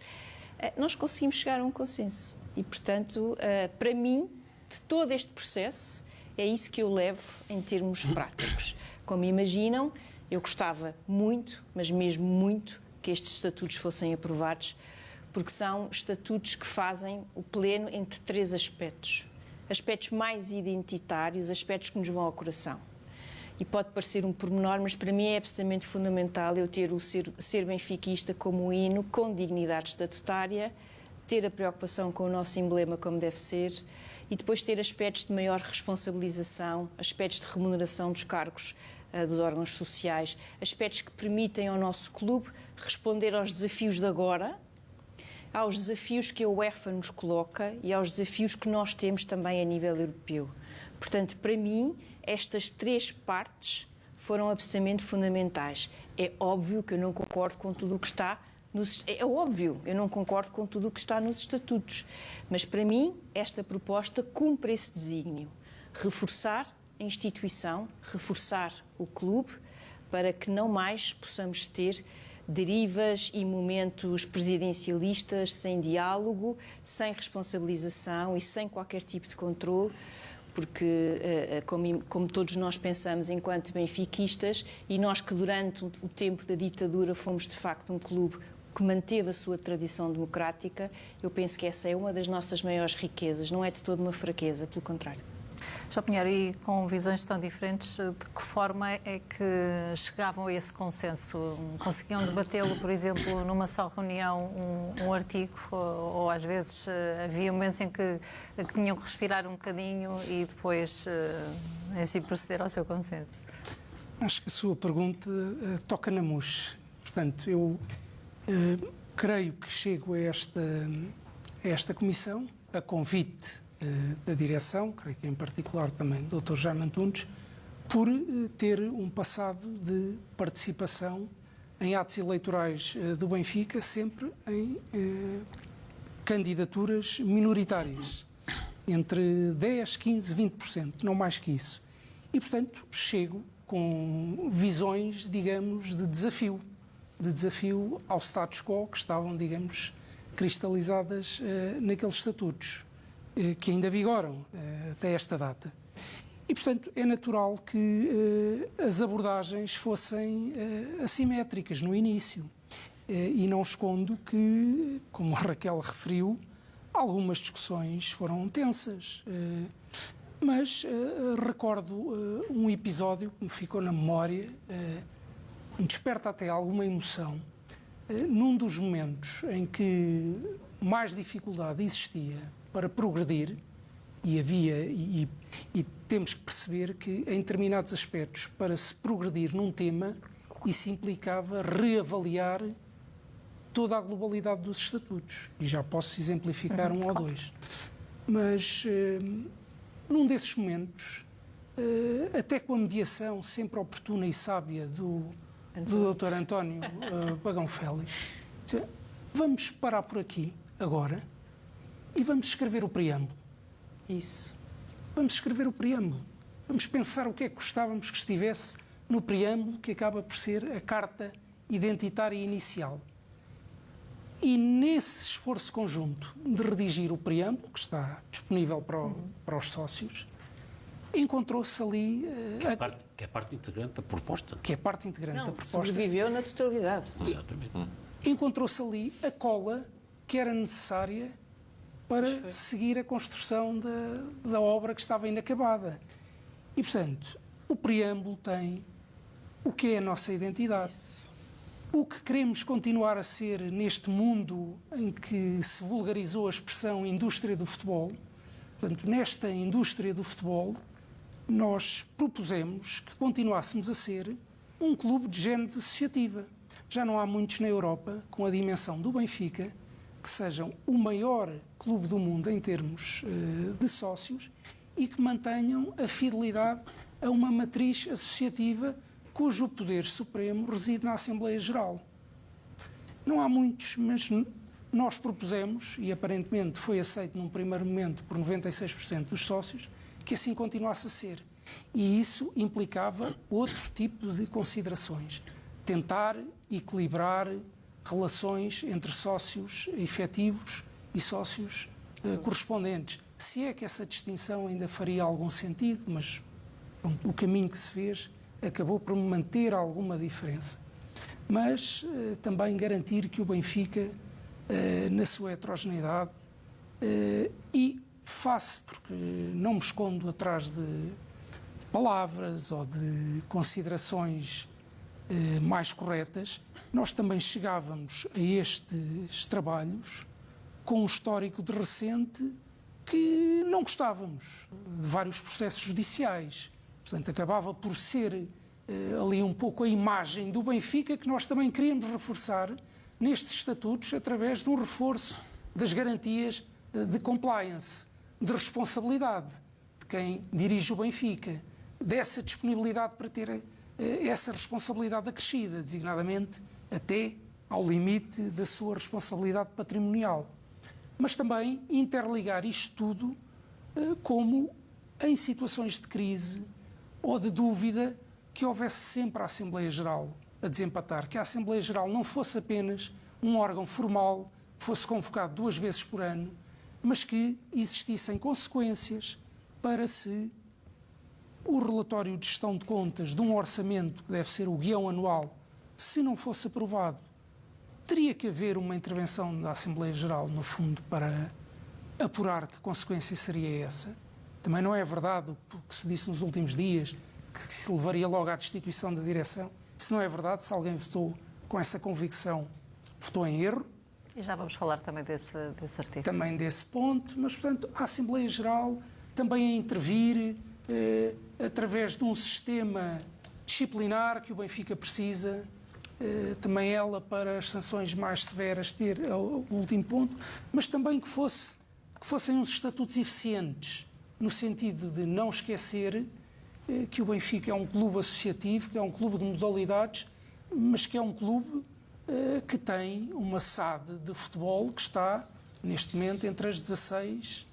nós conseguimos chegar a um consenso. E, portanto, para mim, de todo este processo, é isso que eu levo em termos práticos. Como imaginam, eu gostava muito, mas mesmo muito, que estes estatutos fossem aprovados, porque são estatutos que fazem o pleno entre 3 aspectos. aspectos mais identitários, aspectos que nos vão ao coração. E pode parecer um pormenor, mas para mim é absolutamente fundamental eu ter o ser benfiquista como hino, com dignidade estatutária, ter a preocupação com o nosso emblema como deve ser e depois ter aspectos de maior responsabilização, aspectos de remuneração dos cargos dos órgãos sociais, aspectos que permitem ao nosso clube responder aos desafios de agora, aos desafios que a UEFA nos coloca e aos desafios que nós temos também a nível europeu. Portanto, para mim, estas três partes foram absolutamente fundamentais. É óbvio que eu não concordo com tudo o que está nos estatutos, mas para mim esta proposta cumpre esse desígnio, reforçar a instituição, reforçar o clube, para que não mais possamos ter derivas e momentos presidencialistas sem diálogo, sem responsabilização e sem qualquer tipo de controle, porque, como todos nós pensamos enquanto benfiquistas, e nós que durante o tempo da ditadura fomos de facto um clube que manteve a sua tradição democrática, eu penso que essa é uma das nossas maiores riquezas, não é de toda uma fraqueza, pelo contrário. Sr. Pinheiro, e com visões tão diferentes, de que forma é que chegavam a esse consenso? Conseguiam debatê-lo, por exemplo, numa só reunião, um artigo, ou às vezes havia momentos em que tinham que respirar um bocadinho e depois assim proceder ao seu consenso? Acho que a sua pergunta toca na mousse. Portanto, eu creio que chego a esta comissão, a convite da direção, creio que em particular também do Dr. Jaime Antunes, por ter um passado de participação em atos eleitorais do Benfica, sempre em candidaturas minoritárias, entre 10%, 15%, 20%, não mais que isso. E, portanto, chego com visões, digamos, de desafio ao status quo que estavam, digamos, cristalizadas naqueles estatutos, que ainda vigoram até esta data. E, portanto, é natural que as abordagens fossem assimétricas no início. E não escondo que, como a Raquel referiu, algumas discussões foram tensas. Mas recordo um episódio que me ficou na memória, me desperta até alguma emoção, num dos momentos em que mais dificuldade existia para progredir, e temos que perceber que, em determinados aspectos, para se progredir num tema, isso implicava reavaliar toda a globalidade dos estatutos. E já posso exemplificar um ou dois. Mas, num desses momentos, até com a mediação sempre oportuna e sábia do Dr. António Pagão Félix, vamos parar por aqui, agora, e vamos escrever o preâmbulo. Isso. Vamos escrever o preâmbulo. Vamos pensar o que é que gostávamos que estivesse no preâmbulo, que acaba por ser a carta identitária inicial. E nesse esforço conjunto de redigir o preâmbulo, que está disponível para os sócios, encontrou-se ali... que é parte integrante da proposta. Que é parte integrante da proposta. Sobreviveu na totalidade. Exatamente. Encontrou-se ali a cola que era necessária para seguir a construção da obra que estava inacabada. E, portanto, o preâmbulo tem o que é a nossa identidade. Isso. O que queremos continuar a ser neste mundo em que se vulgarizou a expressão indústria do futebol. Portanto, nesta indústria do futebol, nós propusemos que continuássemos a ser um clube de gênese associativa. Já não há muitos na Europa com a dimensão do Benfica que sejam o maior clube do mundo em termos de sócios e que mantenham a fidelidade a uma matriz associativa cujo poder supremo reside na Assembleia Geral. Não há muitos, mas nós propusemos, e aparentemente foi aceito num primeiro momento por 96% dos sócios, que assim continuasse a ser. E isso implicava outro tipo de considerações. Tentar equilibrar relações entre sócios efetivos e sócios correspondentes. Se é que essa distinção ainda faria algum sentido, mas o caminho que se fez acabou por manter alguma diferença. Mas também garantir que o Benfica, na sua heterogeneidade, e face, porque não me escondo atrás de palavras ou de considerações mais corretas, nós também chegávamos a estes trabalhos com um histórico de recente que não gostávamos, de vários processos judiciais. Portanto, acabava por ser ali um pouco a imagem do Benfica que nós também queríamos reforçar nestes estatutos através de um reforço das garantias de compliance, de responsabilidade de quem dirige o Benfica, dessa disponibilidade para ter essa responsabilidade acrescida, designadamente até ao limite da sua responsabilidade patrimonial. Mas também interligar isto tudo como em situações de crise ou de dúvida que houvesse sempre a Assembleia Geral a desempatar, que a Assembleia Geral não fosse apenas um órgão formal, que fosse convocado 2 vezes por ano, mas que existissem consequências para se o relatório de gestão de contas de um orçamento, que deve ser o guião anual, se não fosse aprovado, teria que haver uma intervenção da Assembleia Geral, no fundo, para apurar que consequência seria essa. Também não é verdade o que se disse nos últimos dias, que se levaria logo à destituição da direção. Isso não é verdade. Se alguém votou com essa convicção, votou em erro. E já vamos falar também desse artigo. Também desse ponto, mas, portanto, a Assembleia Geral também a intervir através de um sistema disciplinar que o Benfica precisa, também ela para as sanções mais severas ter o último ponto, mas também que fossem uns estatutos eficientes, no sentido de não esquecer que o Benfica é um clube associativo, que é um clube de modalidades, mas que é um clube que tem uma SAD de futebol que está, neste momento, entre as 16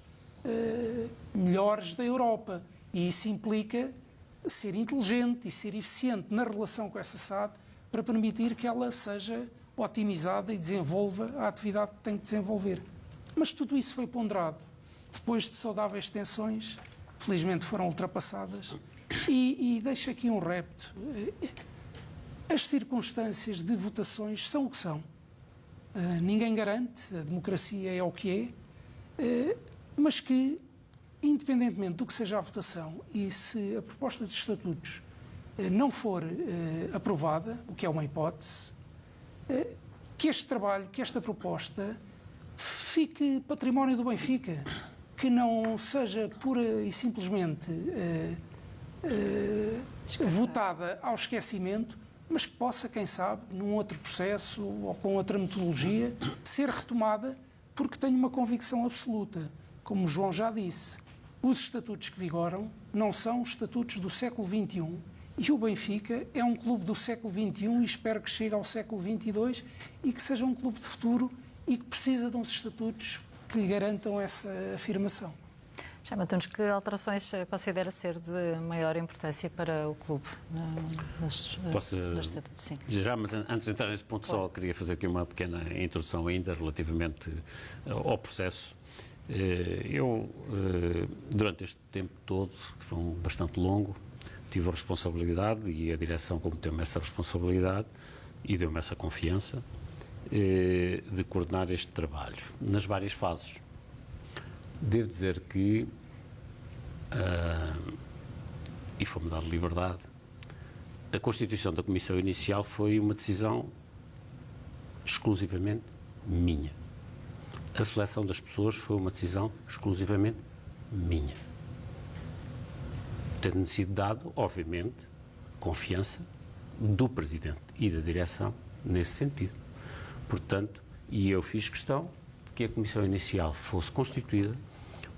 melhores da Europa. E isso implica ser inteligente e ser eficiente na relação com essa SAD para permitir que ela seja otimizada e desenvolva a atividade que tem que desenvolver. Mas tudo isso foi ponderado. Depois de saudáveis tensões, felizmente foram ultrapassadas. E deixo aqui um repto. As circunstâncias de votações são o que são. Ninguém garante, a democracia é o que é, mas que, independentemente do que seja a votação e se a proposta de estatutos não for aprovada, o que é uma hipótese, que este trabalho, que esta proposta fique património do Benfica, que não seja pura e simplesmente votada ao esquecimento, mas que possa, quem sabe, num outro processo ou com outra metodologia, ser retomada, porque tenho uma convicção absoluta. Como o João já disse, os estatutos que vigoram não são estatutos do século XXI e o Benfica é um clube do século XXI e espero que chegue ao século XXII e que seja um clube de futuro e que precisa de uns estatutos que lhe garantam essa afirmação. Chama-nos que alterações considera ser de maior importância para o clube nos estatutos? Sim. Já, mas antes de entrar nesse ponto, só queria fazer aqui uma pequena introdução ainda relativamente ao processo. Eu, durante este tempo todo, que foi bastante longo, tive a responsabilidade e a direção cometeu-me essa responsabilidade e deu-me essa confiança de coordenar este trabalho nas várias fases. Devo dizer que, e foi-me dado liberdade, a constituição da comissão inicial foi uma decisão exclusivamente minha. A seleção das pessoas foi uma decisão exclusivamente minha. Tendo-me sido dado, obviamente, confiança do Presidente e da direção nesse sentido. Portanto, e eu fiz questão de que a comissão inicial fosse constituída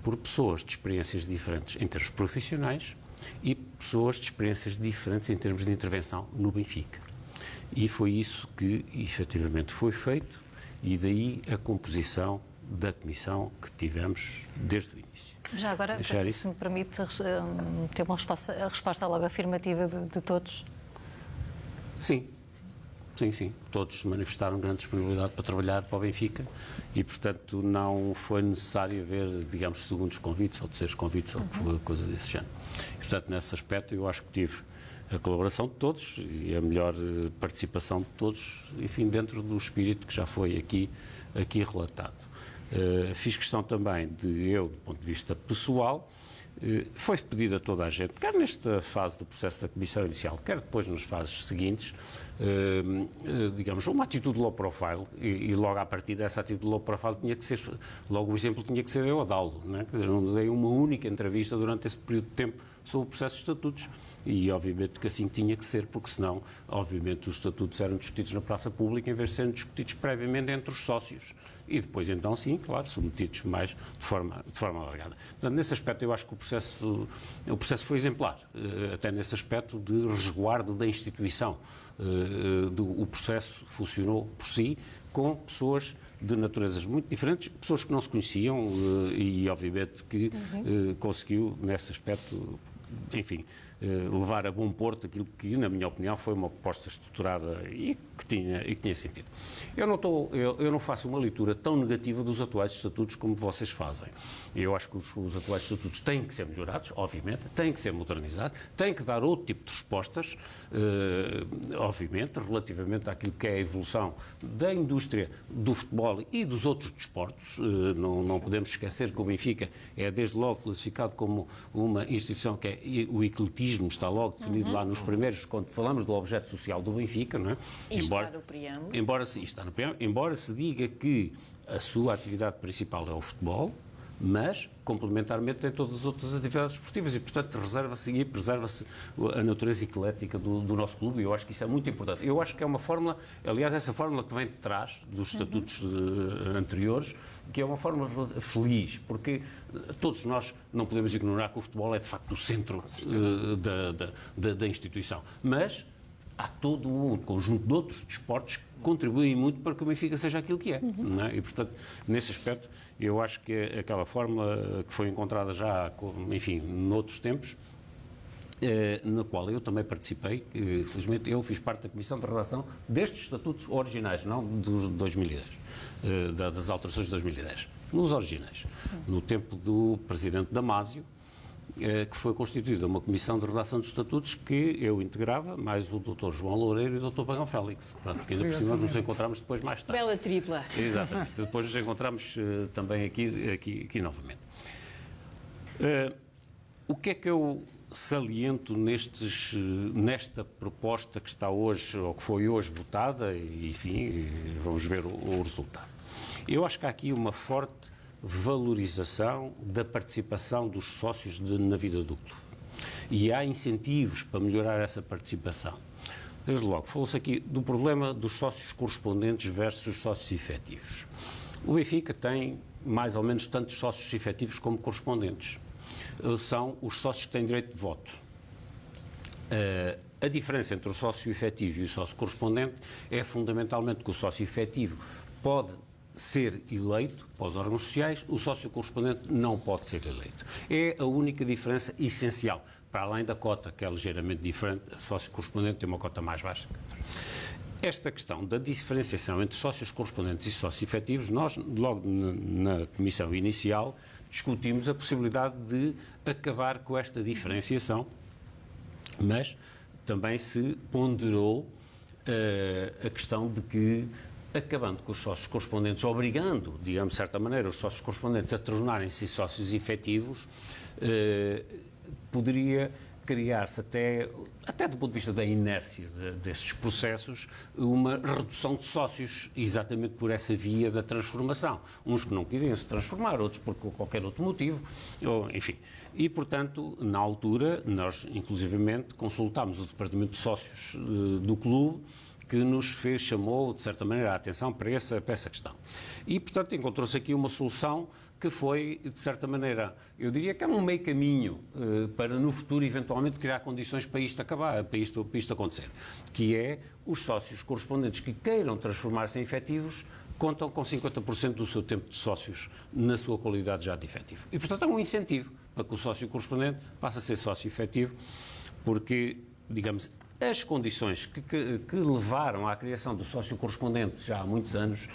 por pessoas de experiências diferentes em termos profissionais e pessoas de experiências diferentes em termos de intervenção no Benfica. E foi isso que, efetivamente, foi feito e daí a composição da comissão que tivemos desde o início. Já agora, se me permite, ter uma resposta logo afirmativa de todos? Sim. Sim. Todos manifestaram grande disponibilidade para trabalhar para o Benfica e, portanto, não foi necessário haver, digamos, segundos convites ou terceiros convites ou coisa desse género. E, portanto, nesse aspecto, eu acho que tive a colaboração de todos e a melhor participação de todos, enfim, dentro do espírito que já foi aqui relatado. Fiz questão também de eu, do ponto de vista pessoal, foi pedido a toda a gente, quer nesta fase do processo da comissão inicial, quer depois nas fases seguintes, digamos, uma atitude low profile, e logo a partir dessa atitude low profile tinha que ser, logo o exemplo tinha que ser eu a dá-lo, né? Eu não dei uma única entrevista durante esse período de tempo sobre o processo de estatutos, e obviamente que assim tinha que ser, porque senão, obviamente, os estatutos eram discutidos na praça pública em vez de serem discutidos previamente entre os sócios. E depois, então, sim, claro, submetidos mais de forma alargada. Portanto, nesse aspecto, eu acho que o processo foi exemplar, até nesse aspecto de resguardo da instituição. O processo funcionou por si, com pessoas de naturezas muito diferentes, pessoas que não se conheciam e, obviamente, que conseguiu, nesse aspecto, enfim, levar a bom porto aquilo que, na minha opinião, foi uma proposta estruturada e que tinha sentido. Eu não faço uma leitura tão negativa dos atuais estatutos como vocês fazem. Eu acho que os atuais estatutos têm que ser melhorados, obviamente, têm que ser modernizados, têm que dar outro tipo de respostas, obviamente, relativamente àquilo que é a evolução da indústria do futebol e dos outros desportos. Não podemos esquecer que o Benfica é, desde logo, classificado como uma instituição que é o ecletismo, está logo definido lá nos primeiros, quando falamos do objeto social do Benfica, não é? Está no preâmbulo. Está no preâmbulo, embora se diga que a sua atividade principal é o futebol, mas, complementarmente, tem todas as outras atividades esportivas e, portanto, reserva-se e preserva-se a natureza eclética do nosso clube, e eu acho que isso é muito importante. Eu acho que é uma fórmula, aliás, essa fórmula que vem de trás dos estatutos anteriores, que é uma fórmula feliz, porque todos nós não podemos ignorar que o futebol é, de facto, o centro da instituição. Mas há todo um conjunto de outros desportos que contribuem muito para que o Benfica seja aquilo que é. Não é? E, portanto, nesse aspecto, eu acho que aquela fórmula que foi encontrada já, enfim, noutros tempos, na qual eu também participei, felizmente eu fiz parte da comissão de redação destes estatutos originais, não dos de 2010, das alterações de 2010, nos originais, no tempo do presidente Damásio, que foi constituída uma comissão de redação dos estatutos que eu integrava, mais o Dr. João Loureiro e o Dr. Pagão Félix. Portanto, porque ainda por cima nos encontramos depois mais tarde. Bela tripla. Exatamente. Depois nos encontramos também aqui novamente. O que é que eu saliento nesta proposta que está hoje, ou que foi hoje votada, e, enfim, vamos ver o resultado. Eu acho que há aqui uma forte valorização da participação dos sócios na vida do clube. E há incentivos para melhorar essa participação. Desde logo, falou-se aqui do problema dos sócios correspondentes versus os sócios efetivos. O Benfica tem mais ou menos tantos sócios efetivos como correspondentes. São os sócios que têm direito de voto. A diferença entre o sócio efetivo e o sócio correspondente é fundamentalmente que o sócio efetivo pode ser eleito para os órgãos sociais, o sócio correspondente não pode ser eleito. É a única diferença essencial, para além da cota, que é ligeiramente diferente, o sócio correspondente tem uma cota mais baixa. Esta questão da diferenciação entre sócios correspondentes e sócios efetivos, nós, logo na comissão inicial, discutimos a possibilidade de acabar com esta diferenciação, mas também se ponderou a questão de que, acabando com os sócios correspondentes, obrigando, digamos, de certa maneira, os sócios correspondentes a tornarem-se sócios efetivos, poderia criar-se até do ponto de vista da inércia destes processos, uma redução de sócios, exatamente por essa via da transformação. Uns que não queriam se transformar, outros por qualquer outro motivo, ou, enfim. E, portanto, na altura, nós, inclusivamente, consultámos o Departamento de Sócios do clube, que chamou, de certa maneira, a atenção para essa questão. E, portanto, encontrou-se aqui uma solução que foi, de certa maneira, eu diria que é um meio caminho para, no futuro, eventualmente, criar condições para isto acabar, para isto acontecer, que é os sócios correspondentes que queiram transformar-se em efetivos contam com 50% do seu tempo de sócios na sua qualidade já de efetivo. E, portanto, é um incentivo para que o sócio correspondente passe a ser sócio efetivo, porque, digamos, as condições que levaram à criação do sócio correspondente já há muitos anos,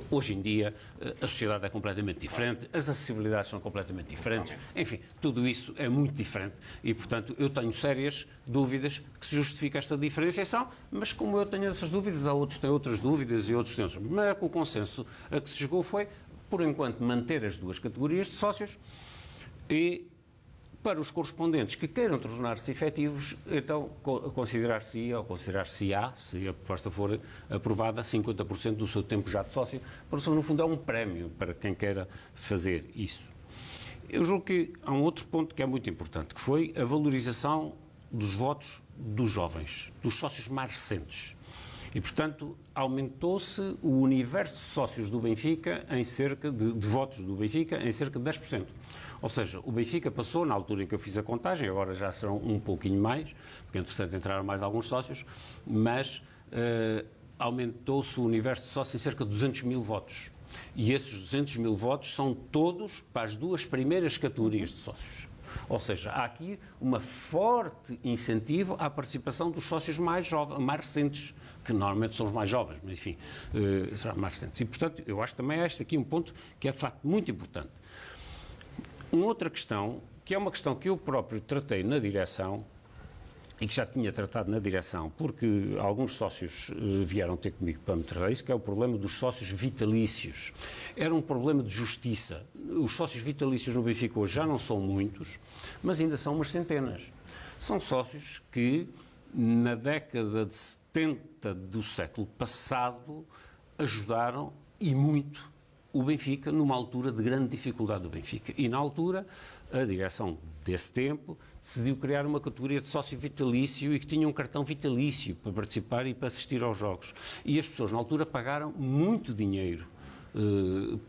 hoje em dia a sociedade é completamente diferente, as acessibilidades são completamente diferentes, enfim, tudo isso é muito diferente e, portanto, eu tenho sérias dúvidas que se justifica esta diferenciação, mas como eu tenho essas dúvidas, há outros que têm outras dúvidas e outros têm outras. Mas o consenso a que se chegou foi por enquanto, manter as duas categorias de sócios e, para os correspondentes que queiram tornar-se efetivos, então considerar-se-ia ou considerar-se-á, se a proposta for aprovada, 50% do seu tempo já de sócio, porque no fundo é um prémio para quem queira fazer isso. Eu julgo que há um outro ponto que é muito importante, que foi a valorização dos votos dos jovens, dos sócios mais recentes. E, portanto, aumentou-se o universo de sócios do Benfica em cerca de votos do Benfica em cerca de 10%. Ou seja, o Benfica passou, na altura em que eu fiz a contagem, agora já serão um pouquinho mais, porque entretanto entraram mais alguns sócios, mas aumentou-se o universo de sócios em cerca de 200 mil votos. E esses 200 mil votos são todos para as duas primeiras categorias de sócios. Ou seja, há aqui um forte incentivo à participação dos sócios mais jovens, mais recentes, que normalmente são os mais jovens, mas enfim, serão mais recentes. E, portanto, eu acho que também este aqui um ponto que é de facto muito importante. Uma outra questão, que é uma questão que eu próprio tratei na direção, e que já tinha tratado na direção, porque alguns sócios vieram ter comigo para me tratar isso, que é o problema dos sócios vitalícios. Era um problema de justiça. Os sócios vitalícios no Benfica hoje já não são muitos, mas ainda são umas centenas. São sócios que, na década de 70 do século passado, ajudaram, e muito, o Benfica numa altura de grande dificuldade do Benfica. E, na altura, a direção desse tempo decidiu criar uma categoria de sócio vitalício e que tinha um cartão vitalício para participar e para assistir aos jogos. E as pessoas, na altura, pagaram muito dinheiro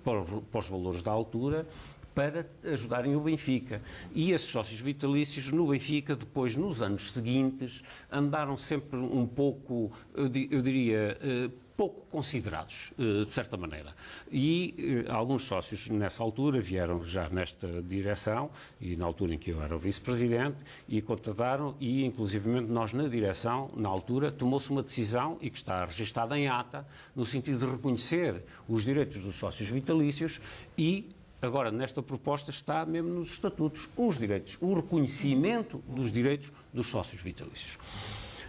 para os valores da altura para ajudarem o Benfica. E esses sócios vitalícios no Benfica, depois, nos anos seguintes, andaram sempre um pouco, eu diria, pouco considerados, de certa maneira. E alguns sócios, nessa altura, vieram já nesta direção, e na altura em que eu era o vice-presidente, e contrataram, e inclusivamente nós, na direção, na altura, tomou-se uma decisão, e que está registada em ata, no sentido de reconhecer os direitos dos sócios vitalícios e agora, nesta proposta, está mesmo nos estatutos os direitos, o reconhecimento dos direitos dos sócios vitalícios.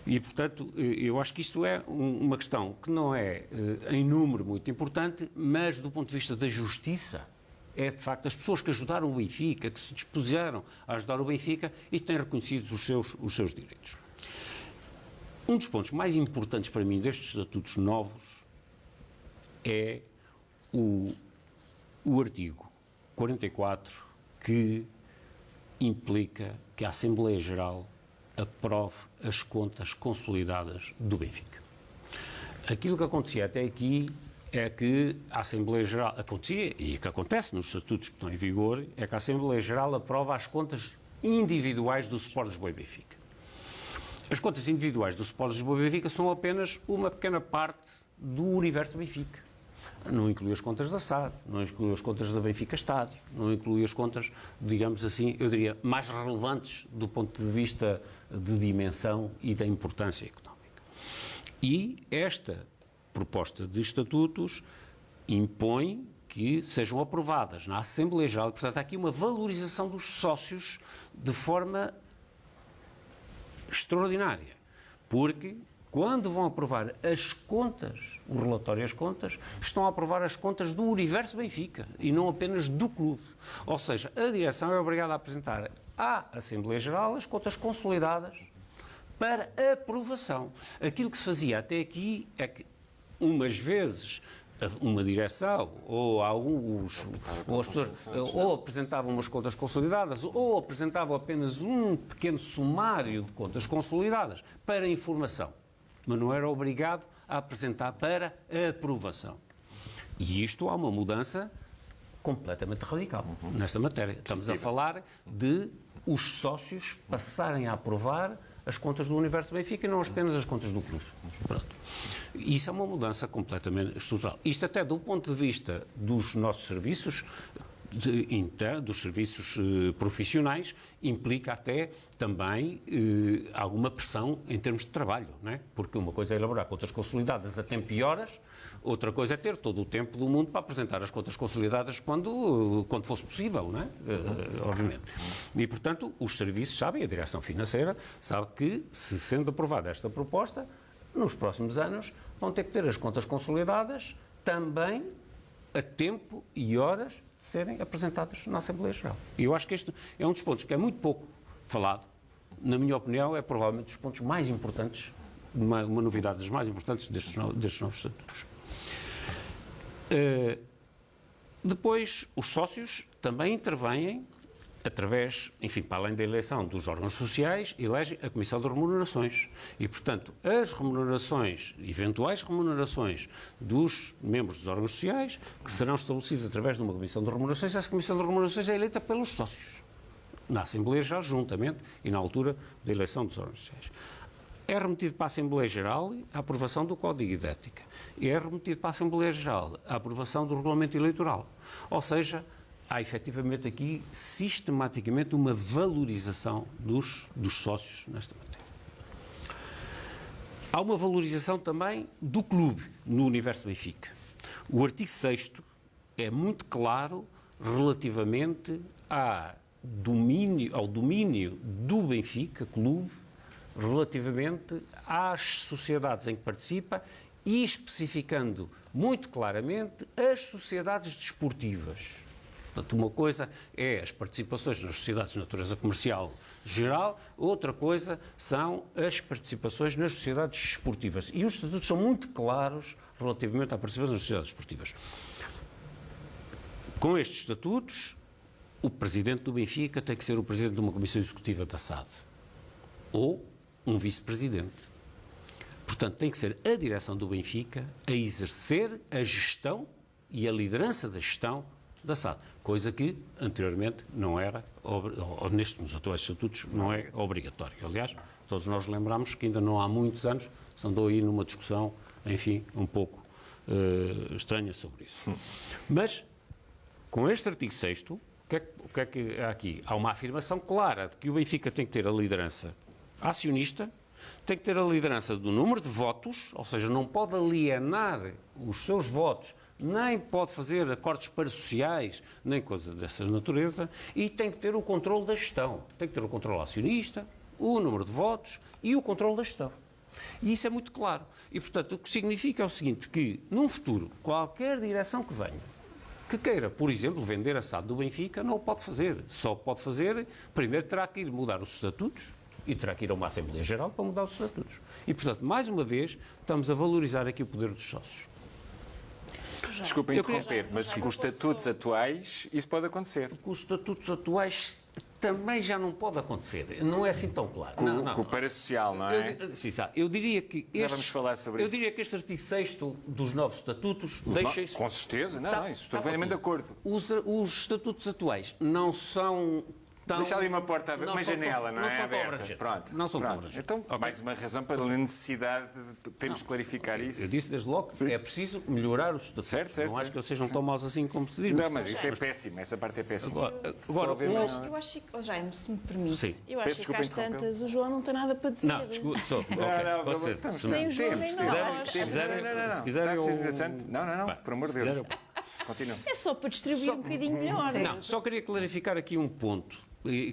E, portanto, eu acho que isto é uma questão que não é em número muito importante, mas do ponto de vista da justiça, é de facto as pessoas que ajudaram o Benfica, que se dispuseram a ajudar o Benfica e têm reconhecidos os seus direitos. Um dos pontos mais importantes para mim destes estatutos novos é o artigo 44, que implica que a Assembleia Geral aprove as contas consolidadas do Benfica. Aquilo que acontecia até aqui é que a Assembleia Geral, acontecia, e que acontece nos estatutos que estão em vigor, é que a Assembleia Geral aprova as contas individuais do Sport Lisboa e Benfica. As contas individuais do Sport Lisboa e Benfica são apenas uma pequena parte do universo do Benfica. Não inclui as contas da SAD, não inclui as contas da Benfica Estádio, não inclui as contas, digamos assim, eu diria, mais relevantes do ponto de vista de dimensão e da importância económica. E esta proposta de estatutos impõe que sejam aprovadas na Assembleia Geral. Portanto, há aqui uma valorização dos sócios de forma extraordinária, porque quando vão aprovar as contas, o relatório e as contas, estão a aprovar as contas do universo Benfica e não apenas do clube. Ou seja, a direção é obrigada a apresentar à Assembleia Geral as contas consolidadas para aprovação. Aquilo que se fazia até aqui é que, umas vezes, uma direção ou alguns ou apresentavam umas contas consolidadas ou apresentavam apenas um pequeno sumário de contas consolidadas para informação, mas não era obrigado a apresentar para aprovação. E isto há uma mudança completamente radical nesta matéria. Estamos a falar de os sócios passarem a aprovar as contas do Universo Benfica e não apenas as contas do clube. Pronto. Isso é uma mudança completamente estrutural. Isto até do ponto de vista dos nossos serviços, dos serviços profissionais, implica até também alguma pressão em termos de trabalho, não é? Porque uma coisa é elaborar contas consolidadas a tempo e horas, outra coisa é ter todo o tempo do mundo para apresentar as contas consolidadas quando fosse possível, não é? Obviamente. E, portanto, os serviços sabem, a direção financeira sabe que, se sendo aprovada esta proposta, nos próximos anos vão ter que ter as contas consolidadas também a tempo e horas de serem apresentadas na Assembleia Geral. E eu acho que este é um dos pontos que é muito pouco falado. Na minha opinião, é provavelmente dos pontos mais importantes, uma novidade das mais importantes destes novos estatutos. Depois, os sócios também intervêm através, enfim, para além da eleição dos órgãos sociais, elegem a Comissão de Remunerações. E, portanto, as remunerações, eventuais remunerações dos membros dos órgãos sociais, que serão estabelecidas através de uma Comissão de Remunerações, essa Comissão de Remunerações é eleita pelos sócios, na Assembleia Geral, juntamente e na altura da eleição dos órgãos sociais. É remetido para a Assembleia Geral a aprovação do Código de Ética. E é remetido para a Assembleia Geral a aprovação do Regulamento Eleitoral. Ou seja, há efetivamente aqui, sistematicamente, uma valorização dos sócios nesta matéria. Há uma valorização também do clube no universo Benfica. O artigo 6º é muito claro relativamente ao domínio do Benfica, clube, relativamente às sociedades em que participa e especificando muito claramente as sociedades desportivas. Portanto, uma coisa é as participações nas sociedades de natureza comercial geral, outra coisa são as participações nas sociedades desportivas. E os estatutos são muito claros relativamente à participação nas sociedades desportivas. Com estes estatutos, o presidente do Benfica tem que ser o presidente de uma comissão executiva da SAD. Ou um vice-presidente. Portanto, tem que ser a direção do Benfica a exercer a gestão e a liderança da gestão da SAD, coisa que anteriormente não era, ou nos atuais estatutos, não é obrigatório. Aliás, todos nós lembramos que ainda não há muitos anos se andou aí numa discussão, enfim, um pouco estranha sobre isso. Mas, com este artigo 6º, o que é que há aqui? Há uma afirmação clara de que o Benfica tem que ter a liderança acionista, tem que ter a liderança do número de votos, ou seja, não pode alienar os seus votos, nem pode fazer acordos parasociais, nem coisa dessa natureza, e tem que ter o controle da gestão. Tem que ter o controle acionista, o número de votos e o controle da gestão. E isso é muito claro. E, portanto, o que significa é o seguinte, que, num futuro, qualquer direção que venha, que queira, por exemplo, vender a SAD do Benfica, não o pode fazer. Só pode fazer, primeiro terá que ir mudar os estatutos, e terá que ir a uma Assembleia Geral para mudar os estatutos. E, portanto, mais uma vez, estamos a valorizar aqui o poder dos sócios. Desculpem interromper, mas com os estatutos atuais isso pode acontecer. Com os estatutos atuais também já não pode acontecer. Não é assim tão claro. Com o parasocial, não é? Sim, sabe. Eu diria que vamos falar sobre isso. Eu diria que este artigo 6º dos novos estatutos deixa isso... Com certeza, não, isso estou plenamente de acordo. Os estatutos atuais não são... Deixa ali uma porta, uma janela, não é? Aberta. Pronto. Não são tão abrangentes. Então, mais uma razão para a necessidade de termos que clarificar isso. Eu disse desde logo que é preciso melhorar os estatutos. Certo. Não acho que eles sejam tão maus assim como se diz. Não, mas isso é péssimo, essa parte é péssima. Eu acho que, Jaime, se me permite, Sim. eu acho que às tantas o João não tem nada para dizer. Não, desculpa, Nem o João nem nós. Se quiser, eu... Não, por amor de Deus. Continua. É só para distribuir um bocadinho melhor. Não, só queria clarificar aqui um ponto.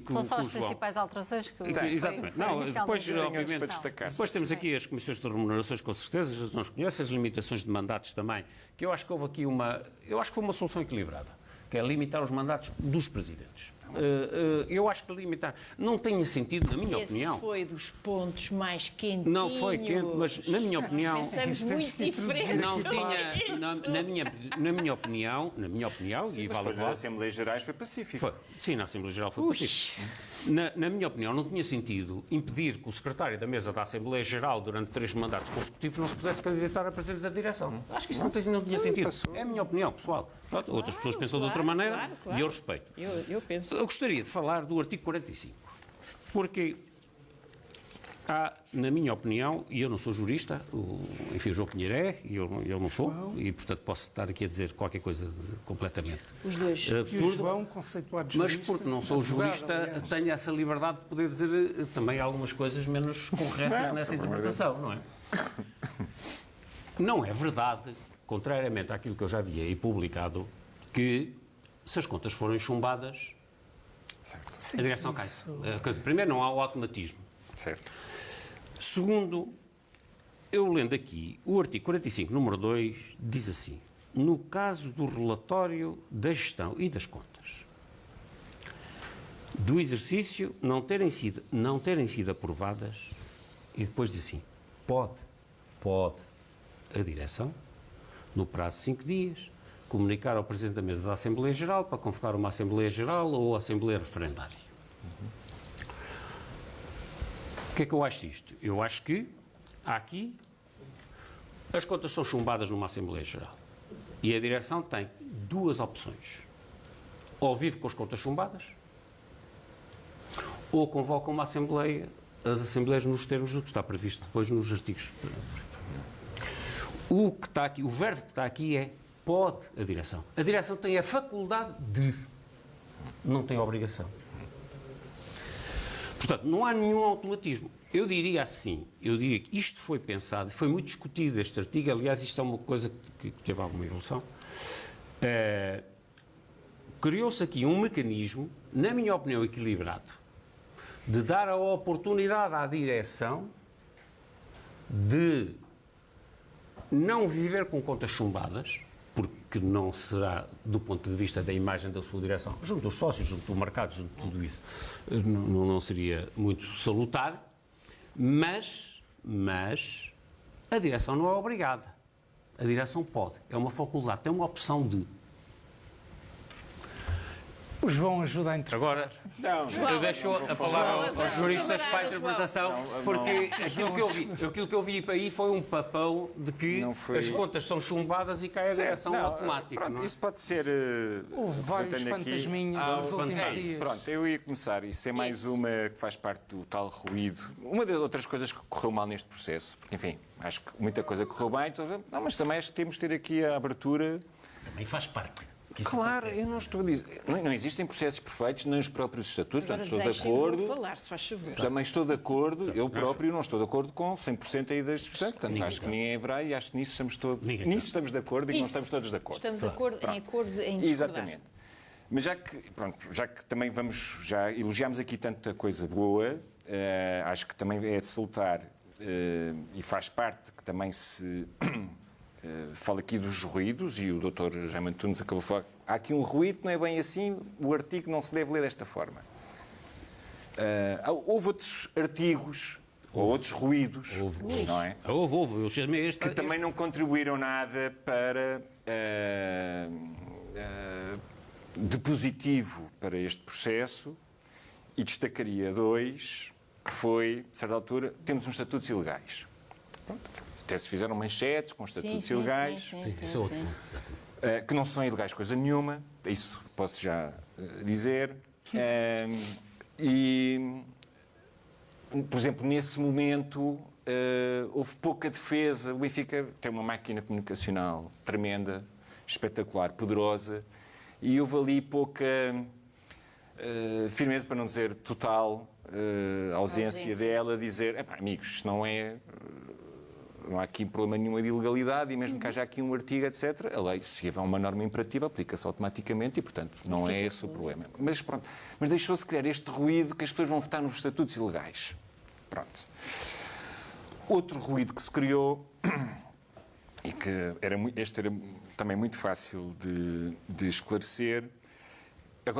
São só as principais alterações que Exatamente. Não, depois, obviamente, para destacar. Depois temos aqui as comissões de remunerações, com certeza, já não os conhecem, as limitações de mandatos também, que eu acho que houve aqui eu acho que foi uma solução equilibrada, que é limitar os mandatos dos presidentes. Eu acho que limitar não tinha sentido, na minha opinião. Esse foi dos pontos mais quentinhos. Não foi quente, mas na minha opinião... Pensamos muito diferente. Não tinha, na minha opinião, e vale Mas nas Assembleias Gerais foi pacífico. Sim, na Assembleia Geral foi pacífico. Na minha opinião, não tinha sentido impedir que o secretário da mesa da Assembleia Geral, durante 3 mandatos consecutivos, não se pudesse candidatar a presidente da direção. Acho que isso não tinha sentido. É a minha opinião, pessoal. Outras pessoas pensam de outra maneira e eu respeito. Eu penso. Eu gostaria de falar do artigo 45, porque há, na minha opinião, e eu não sou jurista, enfim, o João Pinheiro é, e eu não sou, e portanto posso estar aqui a dizer qualquer coisa completamente Os dois. absurda. E o João, conceituado jurista, Mas porque não sou jurista, tenho essa liberdade de poder dizer também algumas coisas menos corretas nessa interpretação, não é? Não é verdade, contrariamente àquilo que eu já vi aí publicado, que se as contas forem chumbadas, a direção cai. Primeiro, não há o automatismo. Certo. Segundo, eu lendo aqui, o artigo 45, número 2, diz assim: no caso do relatório da gestão e das contas, do exercício não terem sido aprovadas, e depois diz assim, pode a direção, no prazo de 5 dias, comunicar ao Presidente da Mesa da Assembleia Geral para convocar uma Assembleia Geral ou Assembleia Referendária. O que é que eu acho disto? Eu acho que aqui as contas são chumbadas numa Assembleia Geral e a direção tem 2 opções. Ou vive com as contas chumbadas ou convoca uma Assembleia, as Assembleias nos termos do que está previsto depois nos artigos. O que está aqui, o verbo que está aqui é pode a direção. A direção tem a faculdade de, não tem a obrigação. Portanto, não há nenhum automatismo. Eu diria que isto foi pensado, foi muito discutido este artigo, aliás, isto é uma coisa que teve alguma evolução. Criou-se aqui um mecanismo, na minha opinião, equilibrado, de dar a oportunidade à direção de não viver com contas chumbadas, porque não será, do ponto de vista da imagem da sua direção, junto dos sócios, junto do mercado, junto de tudo isso, não seria muito salutar, mas a direção não é obrigada. A direção pode, é uma faculdade, tem uma opção de. O João ajuda a interpretar. Agora, eu deixo a palavra aos juristas para a interpretação, porque aquilo que eu vi para aí foi um papão de que as contas são chumbadas e cai a direção automática. Pronto, não é? isso pode ser... Houve vários fantasminhas nos últimos dias. Pronto, eu ia começar. Isso é mais uma que faz parte do tal ruído. Uma das outras coisas que correu mal neste processo, porque, enfim, acho que muita coisa correu bem, mas também acho que temos de ter aqui a abertura... Também faz parte. Claro, eu não estou a dizer... Não existem processos perfeitos nos próprios estatutos, portanto, estou de acordo... falar, se faz favor. Também estou de acordo, eu próprio não estou de acordo com 100% aí das discussões, portanto, acho que ninguém é hebraico e acho que nisso estamos de acordo e que não estamos todos de acordo. Estamos em acordo em discordar. Exatamente. Mas já que também já elogiámos aqui tanta coisa boa, acho que também é de salutar e faz parte que também se... fala aqui dos ruídos, e o Dr. Jaime Antunes acabou de falar. Há aqui um ruído que não é bem assim, o artigo não se deve ler desta forma. Houve outros artigos, ou outros ruídos, não é? Houve, eu chamei este... Que também não contribuíram nada para de positivo para este processo, e destacaria 2, que foi, a certa altura, temos uns estatutos ilegais. Pronto. Até se fizeram manchetes com estatutos ilegais, que não são ilegais coisa nenhuma, isso posso já dizer. E, por exemplo, nesse momento houve pouca defesa. O Benfica tem uma máquina comunicacional tremenda, espetacular, poderosa, e houve ali pouca firmeza, para não dizer total, ausência dela, a dizer, amigos, isto não é... Não há aqui problema nenhum de ilegalidade e mesmo que haja aqui um artigo, etc., a lei, se houver uma norma imperativa, aplica-se automaticamente e, portanto, não é esse o problema. Mas pronto, mas deixou-se criar este ruído que as pessoas vão votar nos estatutos ilegais. Pronto. Outro ruído que se criou, e que este era também muito fácil de esclarecer, a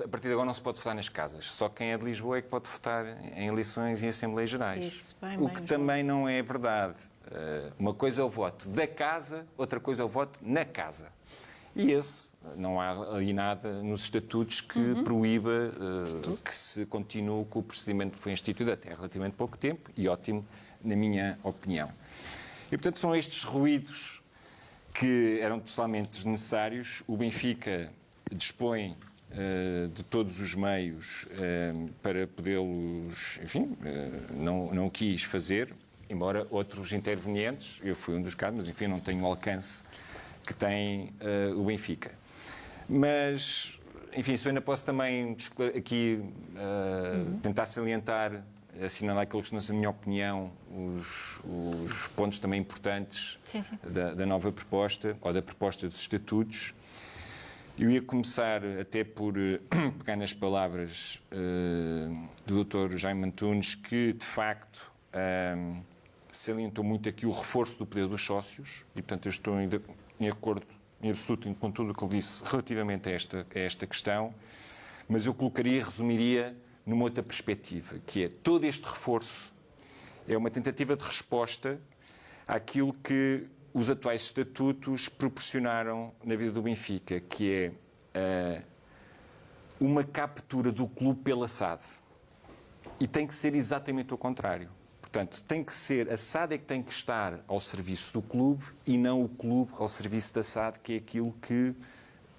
partir de agora não se pode votar nas casas. Só quem é de Lisboa é que pode votar em eleições e assembleias gerais. O que também não é verdade. Uma coisa é o voto da casa, outra coisa é o voto na casa. E não há ali nada nos estatutos que proíba que se continue com o procedimento que foi instituído até há relativamente pouco tempo, e ótimo, na minha opinião. E, portanto, são estes ruídos que eram totalmente desnecessários. O Benfica dispõe de todos os meios para podê-los, enfim, não quis fazer, embora outros intervenientes, eu fui um dos casos, mas enfim, não tenho o alcance que tem o Benfica. Mas, enfim, se eu ainda posso também aqui tentar salientar, assinalar aqueles que, na minha opinião, os pontos também importantes da nova proposta, ou da proposta dos estatutos. Eu ia começar até por pegar nas palavras do Dr. Jaime Antunes, que, de facto, salientou muito aqui o reforço do poder dos sócios, e, portanto, eu estou em acordo em absoluto com tudo o que ele disse relativamente a esta questão, mas eu colocaria, resumiria numa outra perspectiva, que é todo este reforço é uma tentativa de resposta àquilo que os atuais estatutos proporcionaram na vida do Benfica, que é uma captura do clube pela SAD. E tem que ser exatamente o contrário. Portanto, tem que ser a SAD é que tem que estar ao serviço do clube e não o clube ao serviço da SAD, que é aquilo que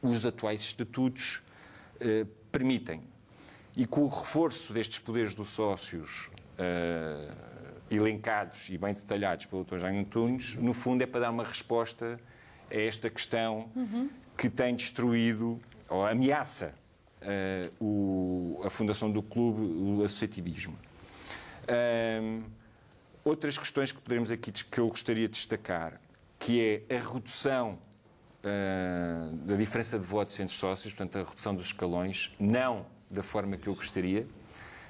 os atuais estatutos permitem. E com o reforço destes poderes dos sócios elencados e bem detalhados pelo Dr. Jaime Antunes, no fundo é para dar uma resposta a esta questão que tem destruído, ou ameaça, a fundação do clube, o associativismo. Outras questões que poderemos aqui, que eu gostaria de destacar, que é a redução da diferença de votos entre sócios, portanto, a redução dos escalões, não da forma que eu gostaria,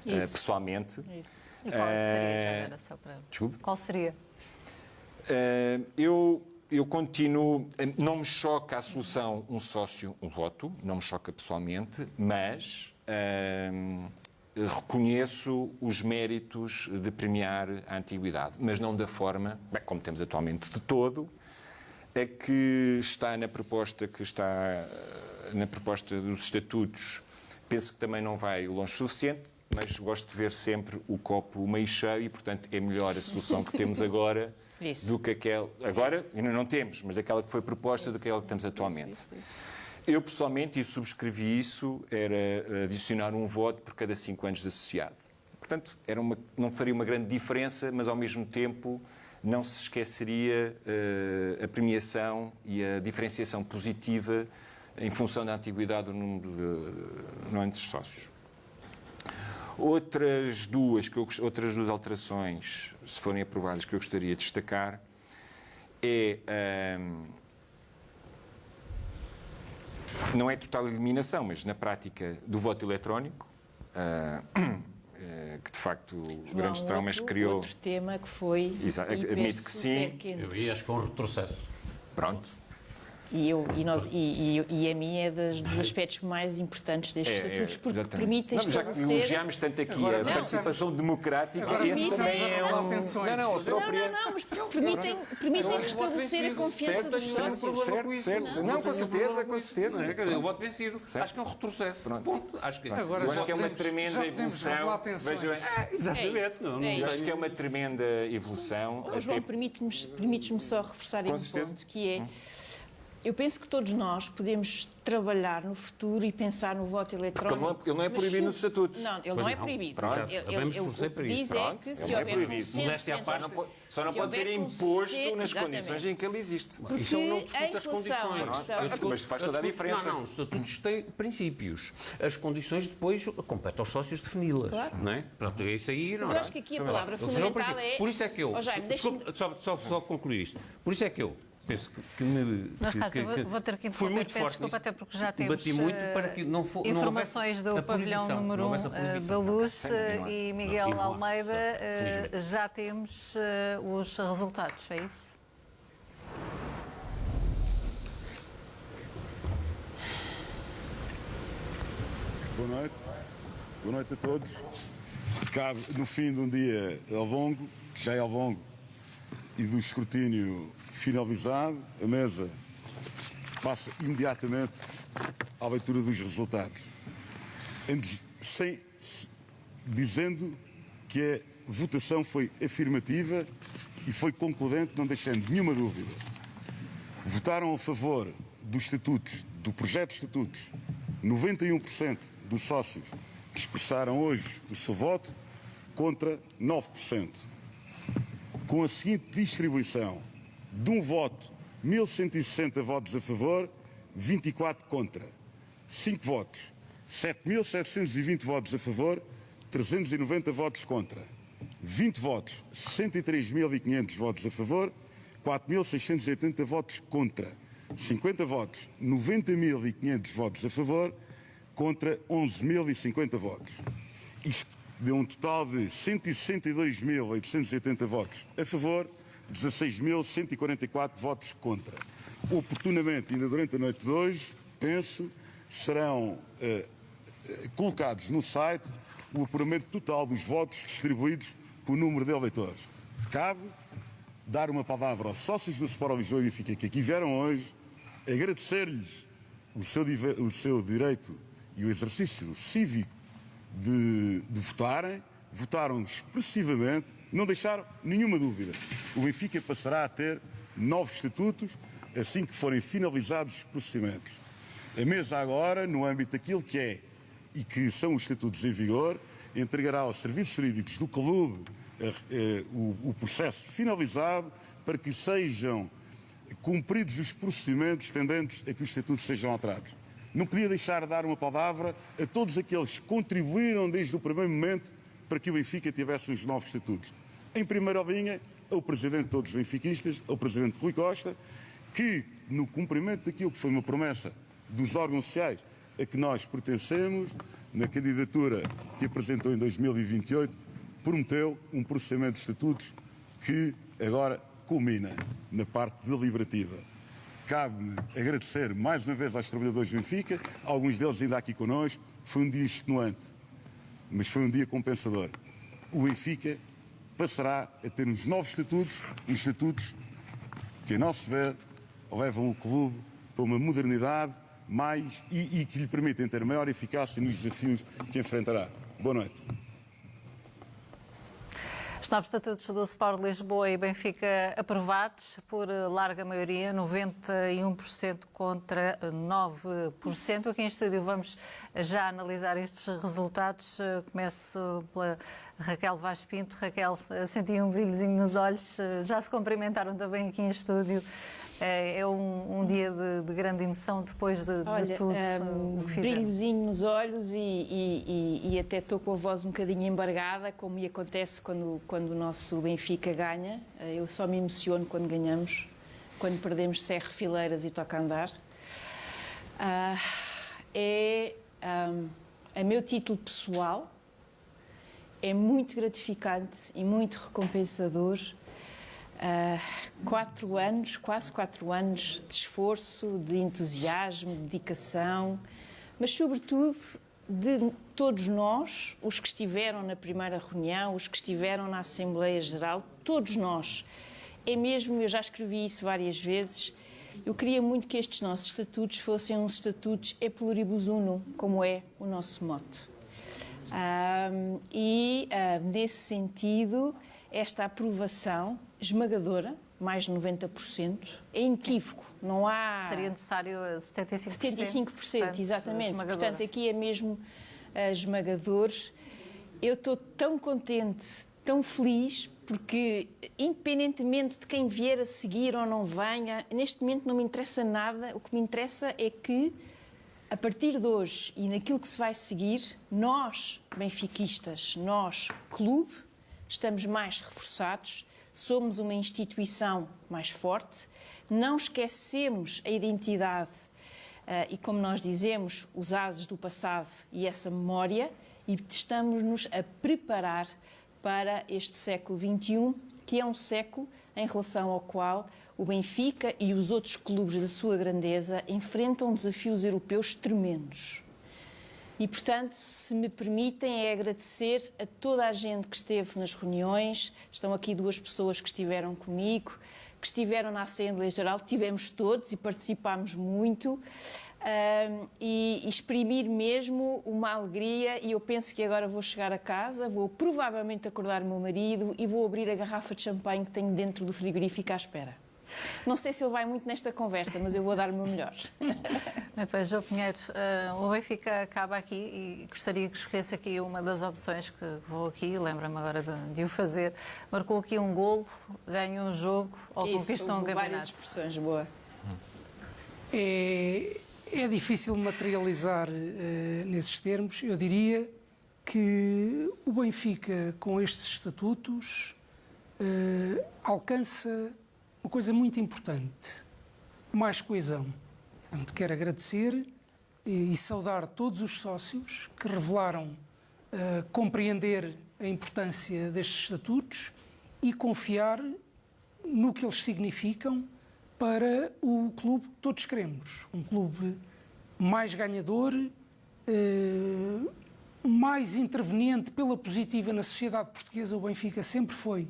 pessoalmente. Isso. E qual seria, já era só para... Desculpe? Qual seria? Eu continuo... Não me choca a solução um sócio, um voto, não me choca pessoalmente, mas reconheço os méritos de premiar a antiguidade, mas não da forma, como temos atualmente de todo, a que está na proposta dos estatutos. Penso que também não vai longe o suficiente, mas gosto de ver sempre o copo meio cheio e, portanto, é melhor a solução que temos agora do que aquela... Agora ainda não temos, mas daquela que foi proposta do que aquela que temos atualmente. Eu, pessoalmente, e subscrevi isso, era adicionar um voto por cada 5 anos de associado. Portanto, não faria uma grande diferença, mas, ao mesmo tempo, não se esqueceria a premiação e a diferenciação positiva em função da antiguidade do número de sócios. Outras duas alterações, se forem aprovadas, que eu gostaria de destacar, não é total eliminação, mas na prática do voto eletrónico, que de facto grandes traumas criou. Outro tema que foi... Admito que sim. Eu acho que foi um retrocesso. Pronto. E a mim é dos aspectos mais importantes destes estatutos, porque permitem já que estabelecer... elogiámos tanto aqui a participação democrática, esse também é um... Não, mas permitem restabelecer a confiança dos sócios. Certo. Não, com certeza. Eu voto vencido. Acho que é um retrocesso. Ponto. Acho que é uma tremenda evolução. Exatamente. Acho que é uma tremenda evolução. João, permites-me só reforçar um ponto, que é... Eu penso que todos nós podemos trabalhar no futuro e pensar no voto eletrónico. Ele não é proibido nos estatutos. Não, ele não é proibido. Pronto. O que diz é que se houver consenso... Só não pode ser imposto nas condições em que ele existe. Isso não discute as condições. Mas faz toda a diferença. Não, os estatutos têm princípios. As condições depois compete aos sócios defini-las. Claro. Não é? Pronto, é isso aí. Mas eu acho que aqui a palavra fundamental é... Por isso é que eu... Só concluir isto. Por isso é que eu penso vou ter que fui muito forte desculpa, até porque já temos bati muito para que não informações do pavilhão número 1 da Luz e Miguel Almeida, já temos os resultados, é isso? Boa noite a todos. Cabe no fim de um dia longo, que já é longo, e do escrutínio finalizado, a mesa passa imediatamente à leitura dos resultados, dizendo que a votação foi afirmativa e foi concludente, não deixando nenhuma dúvida. Votaram a favor dos estatutos, do projeto de estatutos, 91% dos sócios que expressaram hoje o seu voto, contra 9%. Com a seguinte distribuição: de um voto, 1.160 votos a favor, 24 contra. 5 votos, 7.720 votos a favor, 390 votos contra. 20 votos, 63.500 votos a favor, 4.680 votos contra. 50 votos, 90.500 votos a favor, contra 11.050 votos. Isto deu um total de 162.880 votos a favor, 16.144 votos contra. Oportunamente, ainda durante a noite de hoje, penso, serão colocados no site o apuramento total dos votos distribuídos por número de eleitores. Cabe dar uma palavra aos sócios do Sport Lisboa e Benfica que aqui vieram hoje, agradecer-lhes o seu direito e o exercício cívico de votarem, votaram expressivamente, não deixaram nenhuma dúvida. O Benfica passará a ter novos estatutos assim que forem finalizados os procedimentos. A mesa agora, no âmbito daquilo que é e que são os estatutos em vigor, entregará aos serviços jurídicos do clube o processo finalizado para que sejam cumpridos os procedimentos tendentes a que os estatutos sejam alterados. Não podia deixar de dar uma palavra a todos aqueles que contribuíram desde o primeiro momento para que o Benfica tivesse os novos estatutos. Em primeira linha, ao presidente de todos os benfiquistas, ao presidente Rui Costa, que, no cumprimento daquilo que foi uma promessa dos órgãos sociais a que nós pertencemos, na candidatura que apresentou em 2028, prometeu um processamento de estatutos que agora culmina na parte deliberativa. Cabe-me agradecer mais uma vez aos trabalhadores do Benfica, alguns deles ainda aqui connosco. Foi um dia extenuante, mas foi um dia compensador. O Benfica passará a ter uns novos estatutos, uns estatutos que, a nosso ver, levam o clube para uma modernidade mais e que lhe permitem ter maior eficácia nos desafios que enfrentará. Boa noite. Os novos estatutos do Sport Lisboa e Benfica aprovados por larga maioria, 91% contra 9%. Aqui em estúdio vamos já analisar estes resultados. Começo pela Raquel Vaz Pinto. Raquel, senti um brilhozinho nos olhos. Já se cumprimentaram também aqui em estúdio. É um dia de grande emoção depois de tudo o que fizeram. Brilhozinho nos olhos e até estou com a voz um bocadinho embargada, como me acontece quando o nosso Benfica ganha. Eu só me emociono quando ganhamos, quando perdemos Serra Fileiras e Toca a Andar. A meu título pessoal, é muito gratificante e muito recompensador. quase 4 anos de esforço, de entusiasmo, de dedicação, mas sobretudo de todos nós, os que estiveram na primeira reunião, os que estiveram na Assembleia Geral, todos nós. É mesmo, eu já escrevi isso várias vezes, eu queria muito que estes nossos estatutos fossem uns estatutos e pluribus unum, como é o nosso mote. Nesse sentido, esta aprovação esmagadora, mais de 90%, é inequívoco. Não há... Seria necessário 75%. 75%, exatamente. Portanto, aqui é mesmo esmagador. Eu estou tão contente, tão feliz, porque independentemente de quem vier a seguir ou não venha, neste momento não me interessa nada. O que me interessa é que, a partir de hoje e naquilo que se vai seguir, nós, benfiquistas, nós, clube, estamos mais reforçados, somos uma instituição mais forte, não esquecemos a identidade e, como nós dizemos, os ases do passado e essa memória, e estamos-nos a preparar para este século XXI, que é um século em relação ao qual o Benfica e os outros clubes da sua grandeza enfrentam desafios europeus tremendos. E, portanto, se me permitem, é agradecer a toda a gente que esteve nas reuniões. Estão aqui 2 pessoas que estiveram comigo, que estiveram na Assembleia Geral. Tivemos todos e participámos muito. E exprimir mesmo uma alegria. E eu penso que agora vou chegar a casa, vou provavelmente acordar o meu marido e vou abrir a garrafa de champanhe que tenho dentro do frigorífico à espera. Não sei se ele vai muito nesta conversa, mas eu vou dar o meu melhor. Pois, João Pinheiro, o Benfica acaba aqui e gostaria que escolhesse aqui uma das opções que vou aqui, lembra-me agora de o fazer. Marcou aqui um golo, ganhou um jogo ou conquistou um campeonato. Várias expressões, boa. É difícil materializar nesses termos. Eu diria que o Benfica, com estes estatutos, alcança uma coisa muito importante, mais coesão. Portanto, quero agradecer e saudar todos os sócios que revelaram compreender a importância destes estatutos e confiar no que eles significam para o clube que todos queremos. Um clube mais ganhador, mais interveniente pela positiva na sociedade portuguesa. O Benfica sempre foi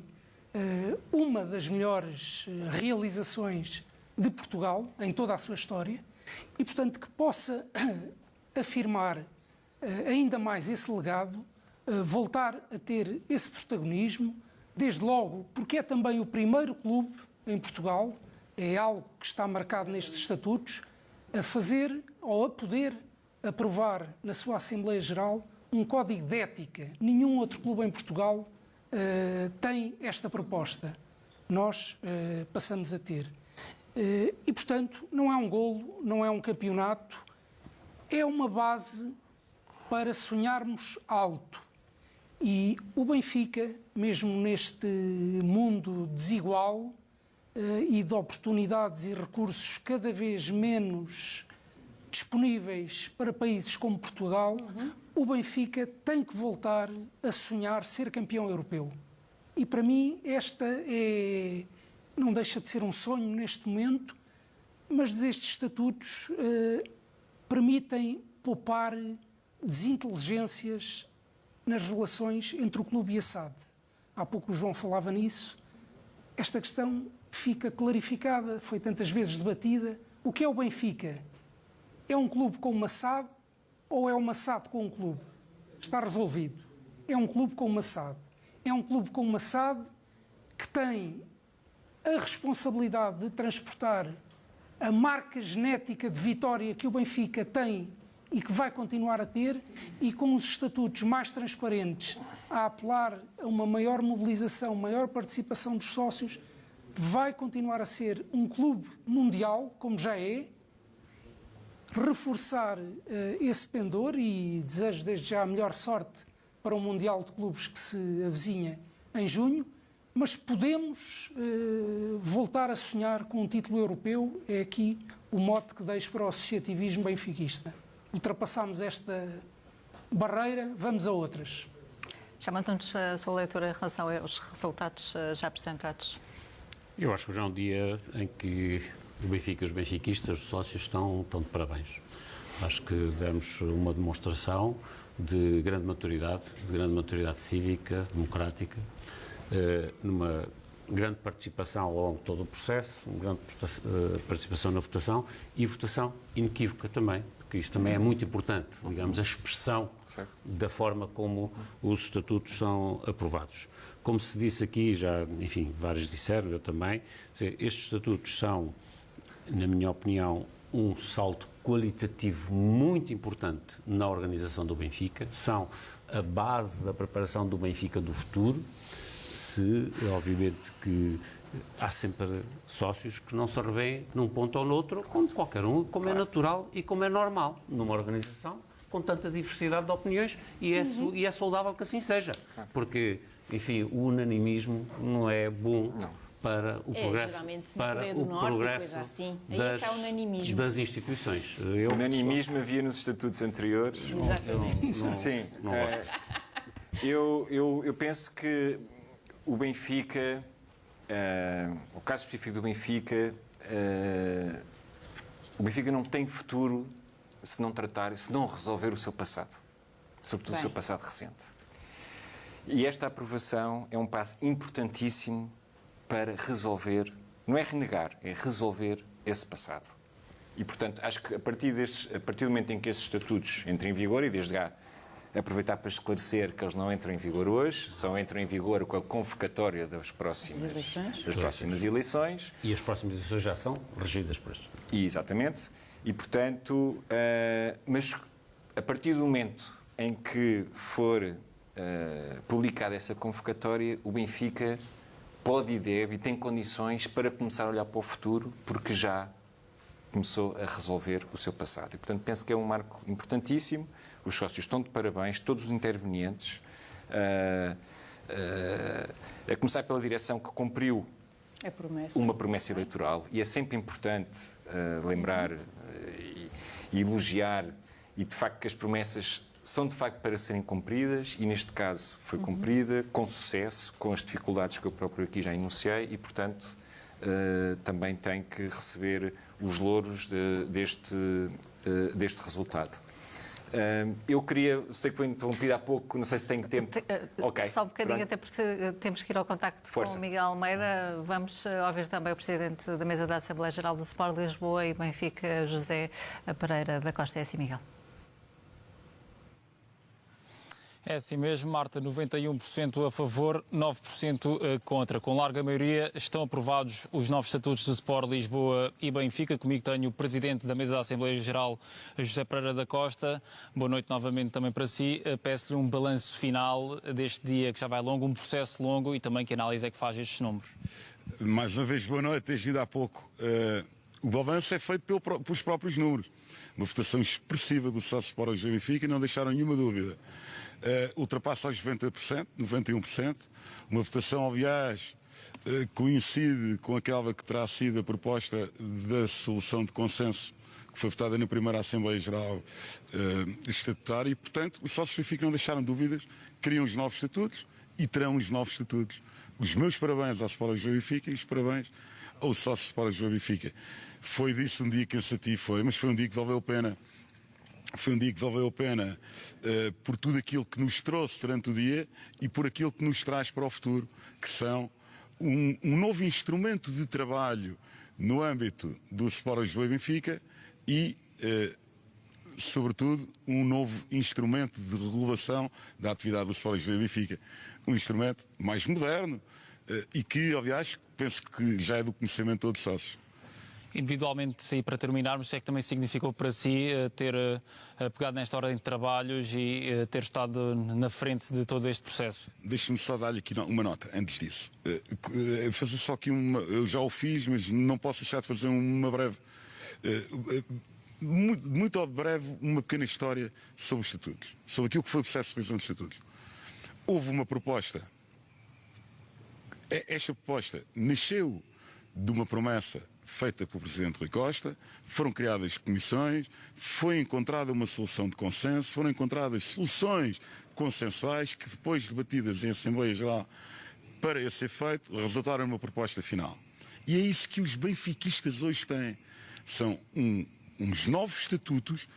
uma das melhores realizações de Portugal em toda a sua história e, portanto, que possa afirmar ainda mais esse legado, voltar a ter esse protagonismo, desde logo porque é também o primeiro clube em Portugal, é algo que está marcado nestes estatutos, a fazer ou a poder aprovar na sua Assembleia Geral um código de ética. Nenhum outro clube em Portugal tem esta proposta. Nós passamos a ter. E, portanto, não é um golo, não é um campeonato, é uma base para sonharmos alto. E o Benfica, mesmo neste mundo desigual e de oportunidades e recursos cada vez menos disponíveis para países como Portugal, o Benfica tem que voltar a sonhar ser campeão europeu. E para mim esta não deixa de ser um sonho neste momento, mas estes estatutos permitem poupar desinteligências nas relações entre o clube e a SAD. Há pouco o João falava nisso. Esta questão fica clarificada, foi tantas vezes debatida. O que é o Benfica? É um clube com uma SAD ou é uma SAD com um clube? Está resolvido. É um clube com uma SAD. É um clube com uma SAD que tem a responsabilidade de transportar a marca genética de vitória que o Benfica tem e que vai continuar a ter, e com os estatutos mais transparentes, a apelar a uma maior mobilização, maior participação dos sócios, vai continuar a ser um clube mundial, como já é, reforçar esse pendor, e desejo desde já a melhor sorte para o Mundial de Clubes que se avizinha em junho, mas podemos voltar a sonhar com um título europeu. É aqui o mote que deixo para o associativismo benfiquista. Ultrapassámos esta barreira, vamos a outras. Chama-nos a sua leitura em relação aos resultados já apresentados. Eu acho que hoje é um dia em que o Benfica e os benfiquistas, os sócios, estão de parabéns. Acho que demos uma demonstração de grande maturidade cívica, democrática, numa grande participação ao longo de todo o processo, uma grande participação na votação e votação inequívoca também, porque isto também é muito importante, digamos, a expressão da forma como os estatutos são aprovados. Como se disse aqui, já, enfim, vários disseram, eu também, estes estatutos são, na minha opinião, um salto qualitativo muito importante na organização do Benfica, são a base da preparação do Benfica do futuro. Obviamente que há sempre sócios que não se revêem num ponto ou noutro, como qualquer um, como é natural e como é normal numa organização com tanta diversidade de opiniões, e é saudável que assim seja, porque, enfim, o unanimismo não é bom para o progresso, assim. das instituições. O unanimismo havia nos estatutos anteriores. Exatamente. Sim. Eu penso que o Benfica, o caso específico do Benfica, o Benfica não tem futuro se não tratar, se não resolver o seu passado, sobretudo o seu passado recente. E esta aprovação é um passo importantíssimo para resolver, não é renegar, é resolver esse passado. E, portanto, acho que a partir do momento em que esses estatutos entrem em vigor, e desde já aproveitar para esclarecer que eles não entram em vigor hoje, só entram em vigor com a convocatória das próximas eleições. E as próximas eleições já são regidas por estes. Exatamente. E, portanto, mas a partir do momento em que for publicada essa convocatória, o Benfica pode e deve e tem condições para começar a olhar para o futuro, porque já começou a resolver o seu passado. E, portanto, penso que é um marco importantíssimo. Os sócios estão de parabéns, todos os intervenientes, a começar pela direção que cumpriu uma promessa eleitoral. E é sempre importante lembrar e elogiar, e de facto que as promessas são de facto para serem cumpridas, e neste caso foi cumprida com sucesso, com as dificuldades que eu próprio aqui já enunciei, e portanto também tem que receber os louros deste resultado. Eu sei que foi interrompido há pouco, não sei se tenho tempo. Ok. Só um bocadinho, Pronto. até porque temos que ir ao contacto Força. com o Miguel Almeida. Vamos ouvir também o Presidente da Mesa da Assembleia Geral do Sport Lisboa e Benfica, José Pereira da Costa. É assim, Miguel. É assim mesmo, Marta, 91% a favor, 9% contra. Com larga maioria estão aprovados os novos estatutos do Sport Lisboa e Benfica. Comigo tenho o Presidente da Mesa da Assembleia Geral, José Pereira da Costa. Boa noite novamente também para si. Peço-lhe um balanço final deste dia que já vai longo, um processo longo e também que análise é que faz estes números. Mais uma vez, boa noite. Desde há pouco. O balanço é feito pelos próprios números. Uma votação expressiva do sócio Sport Lisboa e Benfica, não deixaram nenhuma dúvida. Ultrapassa aos 90%, 91%. Uma votação, aliás, coincide com aquela que terá sido a proposta da solução de consenso que foi votada na primeira Assembleia Geral estatutária e, portanto, os sócios do Benfica não deixaram dúvidas, queriam os novos estatutos e terão os novos estatutos. Os meus parabéns ao Sport Lisboa e Benfica e os parabéns aos sócios do Sport Lisboa e Benfica. Foi disso um dia cansativo, mas foi um dia que valeu a pena. Foi um dia que valeu a pena por tudo aquilo que nos trouxe durante o dia e por aquilo que nos traz para o futuro, que são um novo instrumento de trabalho no âmbito do Sport Lisboa e Benfica e, sobretudo, um novo instrumento de regulação da atividade do Sport Lisboa e Benfica. Um instrumento mais moderno e que, aliás, penso que já é do conhecimento de todos os sócios. Individualmente, e para terminarmos, é que também significou para si ter pegado nesta ordem de trabalhos e ter estado na frente de todo este processo? Deixe-me só dar-lhe aqui uma nota, antes disso. Fazer só aqui eu já o fiz, mas não posso deixar de fazer uma breve, muito breve, uma pequena história sobre os estatutos, sobre aquilo que foi o processo de revisão dos estatutos. Houve uma proposta. Esta proposta nasceu de uma promessa feita pelo Presidente Rui Costa, foram criadas comissões, foi encontrada uma solução de consenso, foram encontradas soluções consensuais que depois debatidas em Assembleia Geral para esse efeito resultaram numa proposta final. E é isso que os benfiquistas hoje têm. São uns novos estatutos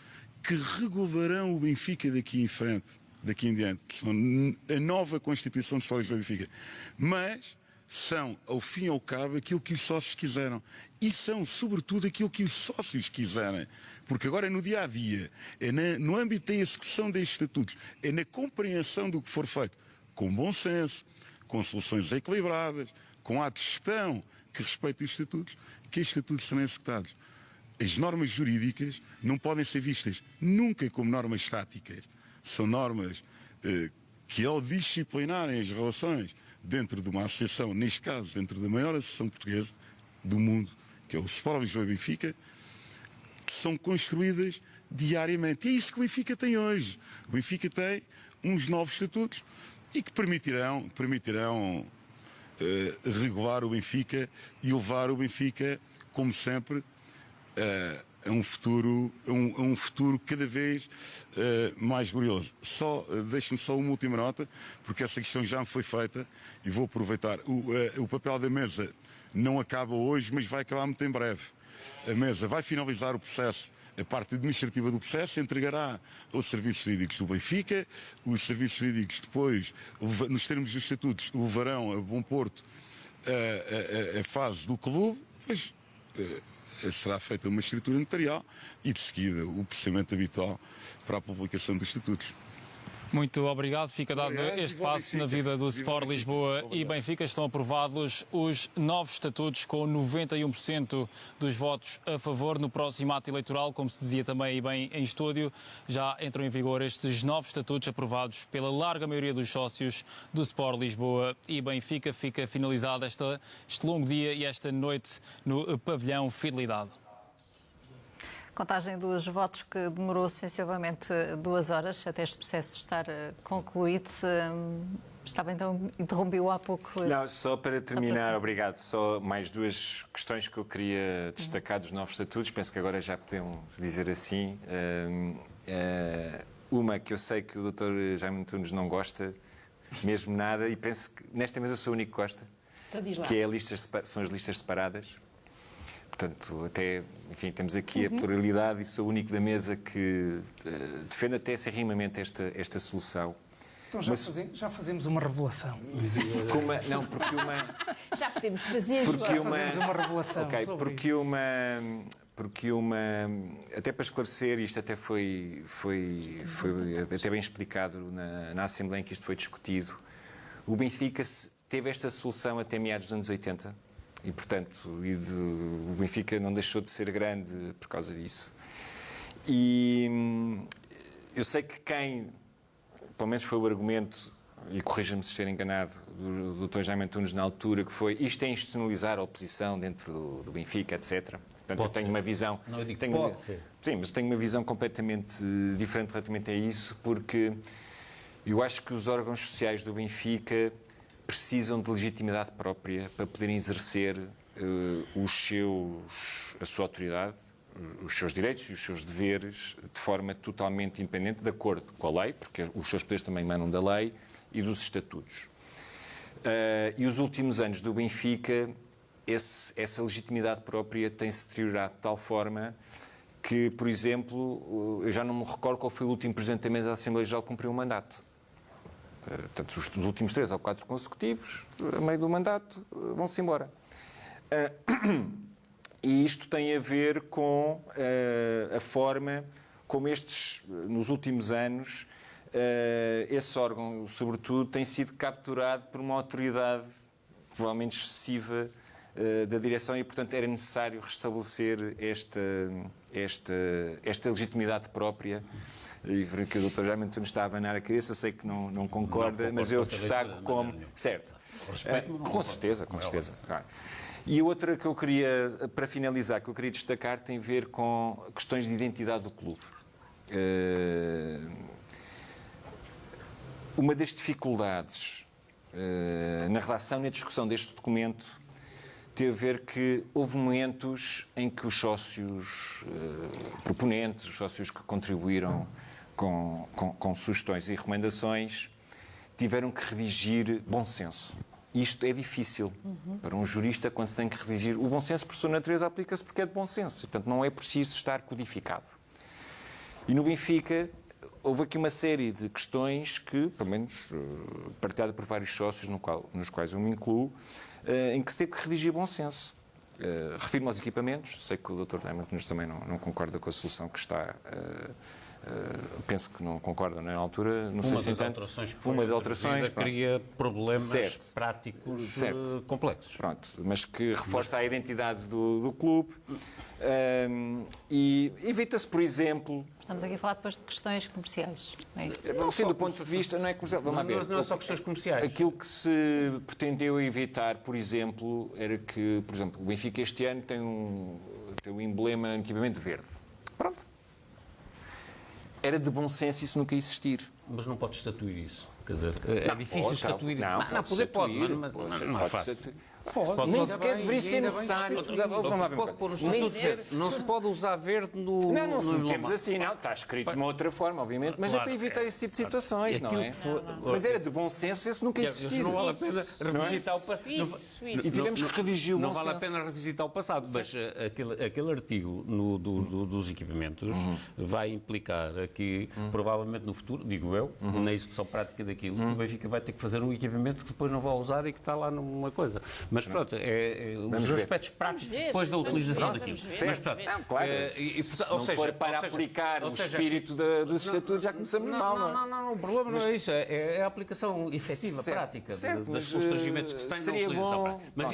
que regularão o Benfica daqui em frente, daqui em diante. São a nova Constituição de Sport Lisboa e Benfica. Mas são, ao fim e ao cabo, aquilo que os sócios quiseram. E são, sobretudo, aquilo que os sócios quiserem. Porque agora é no dia-a-dia, no âmbito da execução destes estatutos, é na compreensão do que for feito, com bom senso, com soluções equilibradas, com atos de gestão que respeitem os estatutos, que estes estatutos serão executados. As normas jurídicas não podem ser vistas nunca como normas estáticas. São normas que, ao disciplinarem as relações dentro de uma associação, neste caso, dentro da maior associação portuguesa do mundo, que é o Sport Lisboa e Benfica, que são construídas diariamente. E é isso que o Benfica tem hoje. O Benfica tem uns novos estatutos e que permitirão regular o Benfica e levar o Benfica, como sempre, a um futuro cada vez mais glorioso. Deixe-me só uma última nota, porque essa questão já me foi feita e vou aproveitar. O papel da mesa não acaba hoje, mas vai acabar muito em breve. A mesa vai finalizar o processo, a parte administrativa do processo, entregará aos serviços jurídicos do Benfica. Os serviços jurídicos depois, nos termos dos estatutos, levarão a bom porto a fase do clube, depois será feita uma escritura notarial e de seguida o procedimento habitual para a publicação dos estatutos. Muito obrigado. Fica dado este passo na vida do Sport Lisboa e Benfica. Estão aprovados os novos estatutos com 91% dos votos a favor. No próximo ato eleitoral, como se dizia também e bem em estúdio, já entram em vigor estes novos estatutos aprovados pela larga maioria dos sócios do Sport Lisboa e Benfica. Fica finalizado este longo dia e esta noite no pavilhão Fidelidade. Contagem dos votos que demorou sensivelmente 2 horas até este processo estar concluído. Estava então, interrompeu há pouco. Não, só para terminar, obrigado. Só mais 2 questões que eu queria destacar dos novos estatutos. Penso que agora já podemos dizer assim. Uma que eu sei que o Dr. Jaime Antunes não gosta, mesmo nada, e penso que nesta mesa eu sou o único que gosta, Então diz lá. que é são as listas separadas. Portanto, até, enfim, temos aqui a pluralidade e sou o único da mesa que defende até serrimamente esta solução. Então já fazemos uma revelação. Já podemos fazer, Fazemos uma revelação. Ok, sobre porque até para esclarecer, isto até foi até bem explicado na Assembleia em que isto foi discutido, o Benfica teve esta solução até meados dos anos 80 e, portanto, o Benfica não deixou de ser grande por causa disso. E eu sei que pelo menos foi o argumento, e corrija-me se estiver enganado, do Dr. Jaime Antunes na altura, que foi isto é institucionalizar a oposição dentro do Benfica, etc. Portanto, eu tenho uma visão... Não, eu digo que pode ser. Sim, mas tenho uma visão completamente diferente relativamente a isso, porque eu acho que os órgãos sociais do Benfica precisam de legitimidade própria para poderem exercer a sua autoridade, os seus direitos e os seus deveres de forma totalmente independente, de acordo com a lei, porque os seus poderes também emanam da lei e dos estatutos. E os últimos anos do Benfica, essa legitimidade própria tem-se deteriorado de tal forma que, por exemplo, eu já não me recordo qual foi o último Presidente da Mesa da Assembleia Geral que cumpriu o mandato. Portanto, os últimos 3 ou 4 consecutivos, a meio do mandato, vão-se embora. E isto tem a ver com a forma como nos últimos anos, esse órgão, sobretudo, tem sido capturado por uma autoridade provavelmente excessiva da direção e, portanto, era necessário restabelecer esta legitimidade própria. E porque o Dr. Jaime Antunes está a abanar a cabeça, eu sei que não concorda, mas eu destaco como... Certo. Com certeza. Claro. E outra que eu queria, para finalizar, que eu queria destacar tem a ver com questões de identidade do clube. Uma das dificuldades na redação e na discussão deste documento teve a ver que houve momentos em que os sócios proponentes, os sócios que contribuíram com sugestões e recomendações, tiveram que redigir bom senso. Isto é difícil para um jurista quando se tem que redigir. O bom senso, por sua natureza, aplica-se porque é de bom senso. Portanto, não é preciso estar codificado. E no Benfica, houve aqui uma série de questões que, pelo menos partilhada por vários sócios, nos quais eu me incluo, em que se teve que redigir bom senso. Refiro-me aos equipamentos. Sei que o Dr. Jaime Antunes também não concorda com a solução que está... penso que não concordam na altura. Uma das alterações que foi introduzida cria problemas práticos complexos. Pronto, mas que reforça a identidade do clube e evita-se, por exemplo... Estamos aqui a falar depois de questões comerciais. É isso. Sim, do ponto de vista, não é comercial. Vamos lá ver. Não é só questões comerciais. Aquilo que se pretendeu evitar, por exemplo, era que, por exemplo, o Benfica este ano tem um emblema de equipamento verde. Pronto. Era de bom senso isso nunca existir. Mas não pode estatuir isso. Quer dizer, é difícil estatuir isso. Não, poder pode, mas não é fácil. Nem sequer deveria ser necessário. Não se pode usar verde no... Não se metemos assim, não. Está escrito de uma outra forma, obviamente, mas é para evitar esse tipo de situações, não é? Mas era de bom senso esse nunca existir. Não vale a pena revisitar o passado. E tivemos que redigir o bom senso. Não vale a pena revisitar o passado, mas aquele artigo dos equipamentos vai implicar aqui, provavelmente no futuro, digo eu, na execução prática daquilo, que o Benfica vai ter que fazer um equipamento que depois não vai usar e que está lá numa coisa. Mas pronto, os aspectos práticos depois da utilização daquilo. Mas, portanto, claro, se não for para aplicar o espírito dos estatutos, já começamos mal, não é? Não, o problema não é isso, é a aplicação efetiva, prática, dos constrangimentos que se têm da utilização prática. Mas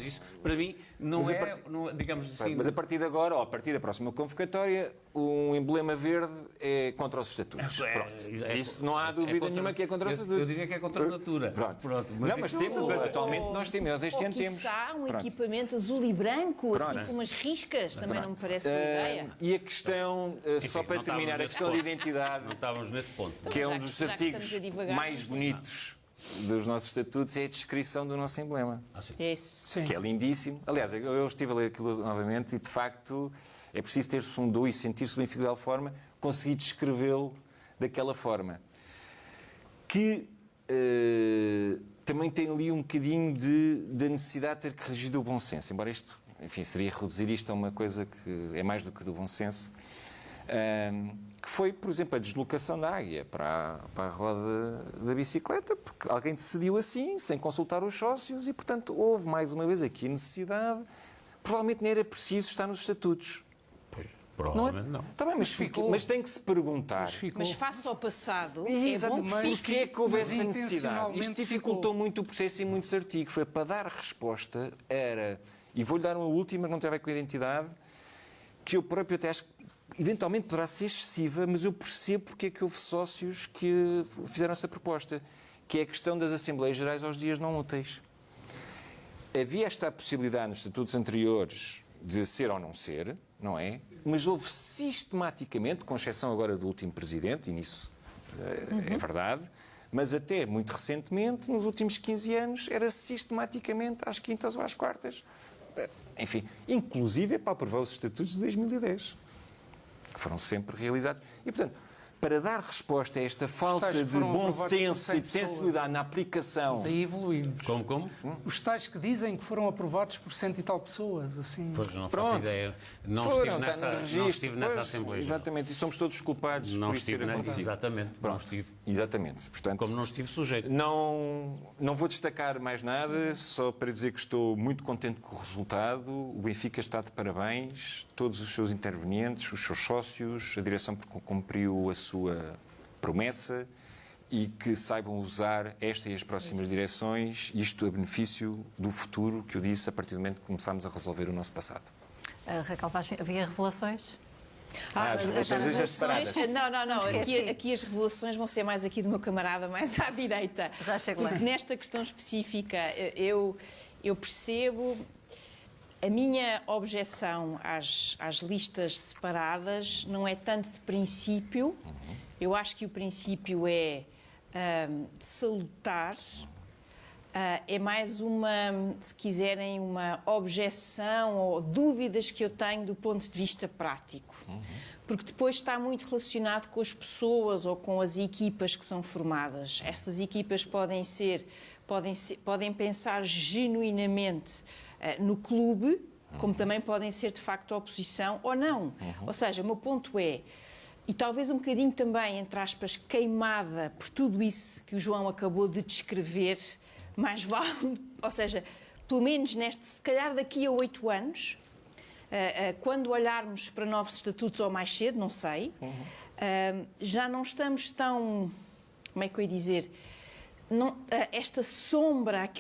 isso, para mim, não é, digamos assim... Mas a partir de agora, ou a partir da próxima convocatória, um emblema verde é contra os estatutos. Isso não há dúvida nenhuma que é contra os estatutos. Eu diria que é contra a natura. Mas atualmente nós este ano temos. Quiçá um equipamento azul e branco, assim com umas riscas, também não me parece boa ideia. E a questão, só para terminar, a questão de identidade, não estávamos nesse ponto, que é um dos artigos mais bonitos dos nossos estatutos, é a descrição do nosso emblema. Que é lindíssimo. Aliás, eu estive a ler aquilo novamente e, de facto, é preciso ter sondou e sentir-se bem de tal forma, conseguir descrevê-lo daquela forma. Que também tem ali um bocadinho da necessidade de ter que regir do bom senso, embora isto, enfim, seria reduzir isto a uma coisa que é mais do que do bom senso, que foi, por exemplo, a deslocação da águia para a roda da bicicleta, porque alguém decidiu assim, sem consultar os sócios, e, portanto, houve, mais uma vez, aqui a necessidade. Provavelmente nem era preciso estar nos estatutos. Pois, provavelmente não. Está bem, mas tem que se perguntar. Mas face ao passado, Exatamente. é bom que Porquê é que houve mas essa necessidade? intencionalmente Isto dificultou muito o processo em muitos artigos. Foi para dar resposta, e vou-lhe dar uma última que não tem a ver com a identidade, que eu próprio até acho que eventualmente poderá ser excessiva, mas eu percebo porque é que houve sócios que fizeram essa proposta, que é a questão das Assembleias Gerais aos dias não úteis. Havia esta possibilidade nos estatutos anteriores de ser ou não ser, não é? Mas houve sistematicamente, com exceção agora do último presidente, e nisso é verdade, mas até muito recentemente, nos últimos 15 anos, era sistematicamente às quintas ou às quartas. Enfim, inclusive para aprovar os estatutos de 2010, que foram sempre realizados. E, portanto, para dar resposta a esta falta de bom senso e de sensibilidade na aplicação... Daí evoluímos. Como? Os tais que dizem que foram aprovados por 100 e tal pessoas, assim... Pois, não faço ideia. Não estive nessa Assembleia Geral. Exatamente, e somos todos culpados Não por isso ter estive nessa, acontecido. exatamente. Não estive. Exatamente. Portanto, Como não estive sujeito. não vou destacar mais nada, só para dizer que estou muito contente com o resultado. O Benfica está de parabéns, todos os seus intervenientes, os seus sócios, a direção cumpriu a sua promessa e que saibam usar esta e as próximas direções, isto a benefício do futuro, que eu disse, a partir do momento que começámos a resolver o nosso passado. Raquel Vaz, havia revelações? As revelações separadas. Não. Esqueci. Aqui as revelações vão ser mais aqui do meu camarada, mais à direita. Já chego lá. Porque nesta questão específica, eu percebo. A minha objeção às listas separadas não é tanto de princípio. Eu acho que o princípio é de salutar. É mais uma, se quiserem, uma objeção ou dúvidas que eu tenho do ponto de vista prático. Porque depois está muito relacionado com as pessoas ou com as equipas que são formadas. Estas equipas podem pensar genuinamente no clube, como também podem ser de facto a oposição ou não. Ou seja, o meu ponto é, e talvez um bocadinho também, entre aspas, queimada por tudo isso que o João acabou de descrever, mais vale, ou seja, pelo menos se calhar daqui a 8 anos, quando olharmos para novos estatutos ou mais cedo, não sei, já não estamos tão, como é que eu ia dizer, esta sombra,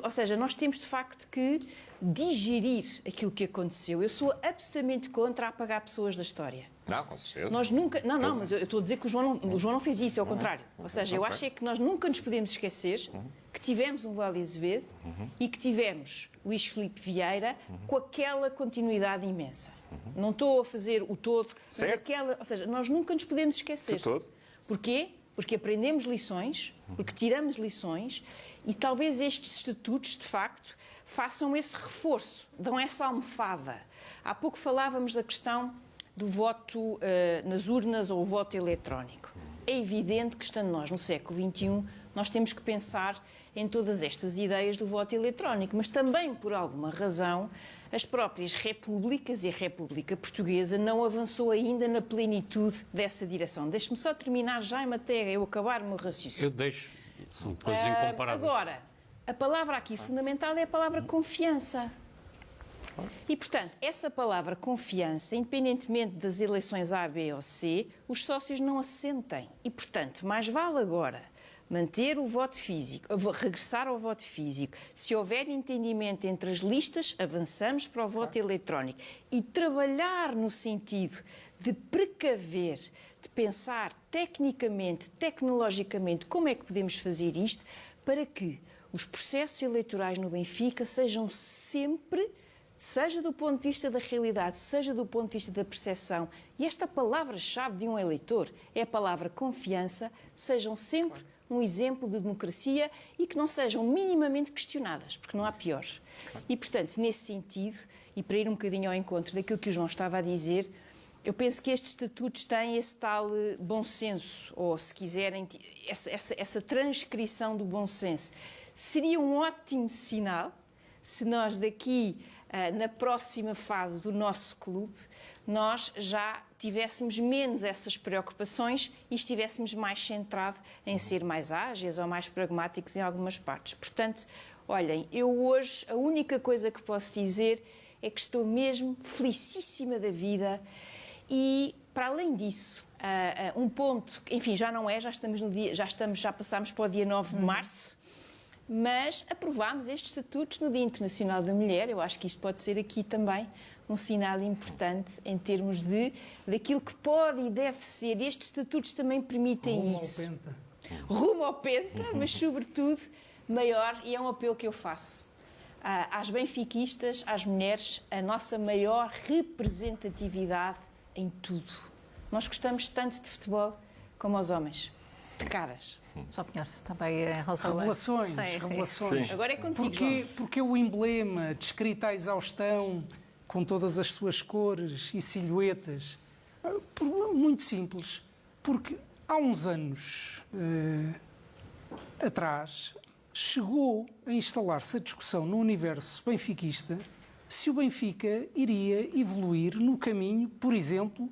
ou seja, nós temos de facto que digerir aquilo que aconteceu. Eu sou absolutamente contra apagar pessoas da história. Não, com certeza. Nós nunca... Não, mas eu estou a dizer que o João não fez isso, é ao contrário. Ou seja, eu acho é que nós nunca nos podemos esquecer que tivemos um Vale Azevedo e que tivemos Luís Filipe Vieira com aquela continuidade imensa. Não estou a fazer o todo, mas aquela... Ou seja, nós nunca nos podemos esquecer. De todo. Porquê? Porque aprendemos lições, porque tiramos lições e talvez estes estatutos, de facto, façam esse reforço, dão essa almofada. Há pouco falávamos da questão do voto nas urnas ou o voto eletrónico. É evidente que, estando nós no século XXI, nós temos que pensar em todas estas ideias do voto eletrónico, mas também, por alguma razão, as próprias repúblicas e a República Portuguesa não avançou ainda na plenitude dessa direção. Deixe-me só terminar já em matéria, eu acabar o meu raciocínio. Eu deixo. São coisas incomparáveis. Agora, a palavra aqui fundamental é a palavra confiança. E, portanto, essa palavra confiança, independentemente das eleições A, B ou C, os sócios não a sentem. E, portanto, mais vale agora manter o voto físico, regressar ao voto físico. Se houver entendimento entre as listas, avançamos para o voto eletrónico. E trabalhar no sentido de precaver, de pensar tecnicamente, tecnologicamente, como é que podemos fazer isto para que os processos eleitorais no Benfica sejam sempre, seja do ponto de vista da realidade, seja do ponto de vista da percepção, e esta palavra-chave de um eleitor é a palavra confiança, sejam sempre um exemplo de democracia e que não sejam minimamente questionadas, porque não há pior. E, portanto, nesse sentido, e para ir um bocadinho ao encontro daquilo que o João estava a dizer, eu penso que estes estatutos têm esse tal bom senso, ou, se quiserem, essa transcrição do bom senso. Seria um ótimo sinal se nós daqui, na próxima fase do nosso clube, nós já tivéssemos menos essas preocupações e estivéssemos mais centrados em ser mais ágeis ou mais pragmáticos em algumas partes. Portanto, olhem, eu hoje a única coisa que posso dizer é que estou mesmo felicíssima da vida e, para além disso, um ponto, enfim, já não é, já passámos para o dia 9 de março, mas aprovámos estes estatutos no Dia Internacional da Mulher. Eu acho que isto pode ser aqui também um sinal importante em termos daquilo que pode e deve ser. Estes estatutos também permitem isso. Rumo ao Penta, mas sobretudo maior, e é um apelo que eu faço às benfiquistas, às mulheres, a nossa maior representatividade em tudo. Nós gostamos tanto de futebol como aos homens. De caras. Só Pinheiro, também em relação Revelações, a... revelações. Sim. Agora é contigo. Porque o emblema, descrito à exaustão, com todas as suas cores e silhuetas, muito simples. Porque há uns anos atrás chegou a instalar-se a discussão no universo benfiquista se o Benfica iria evoluir no caminho, por exemplo,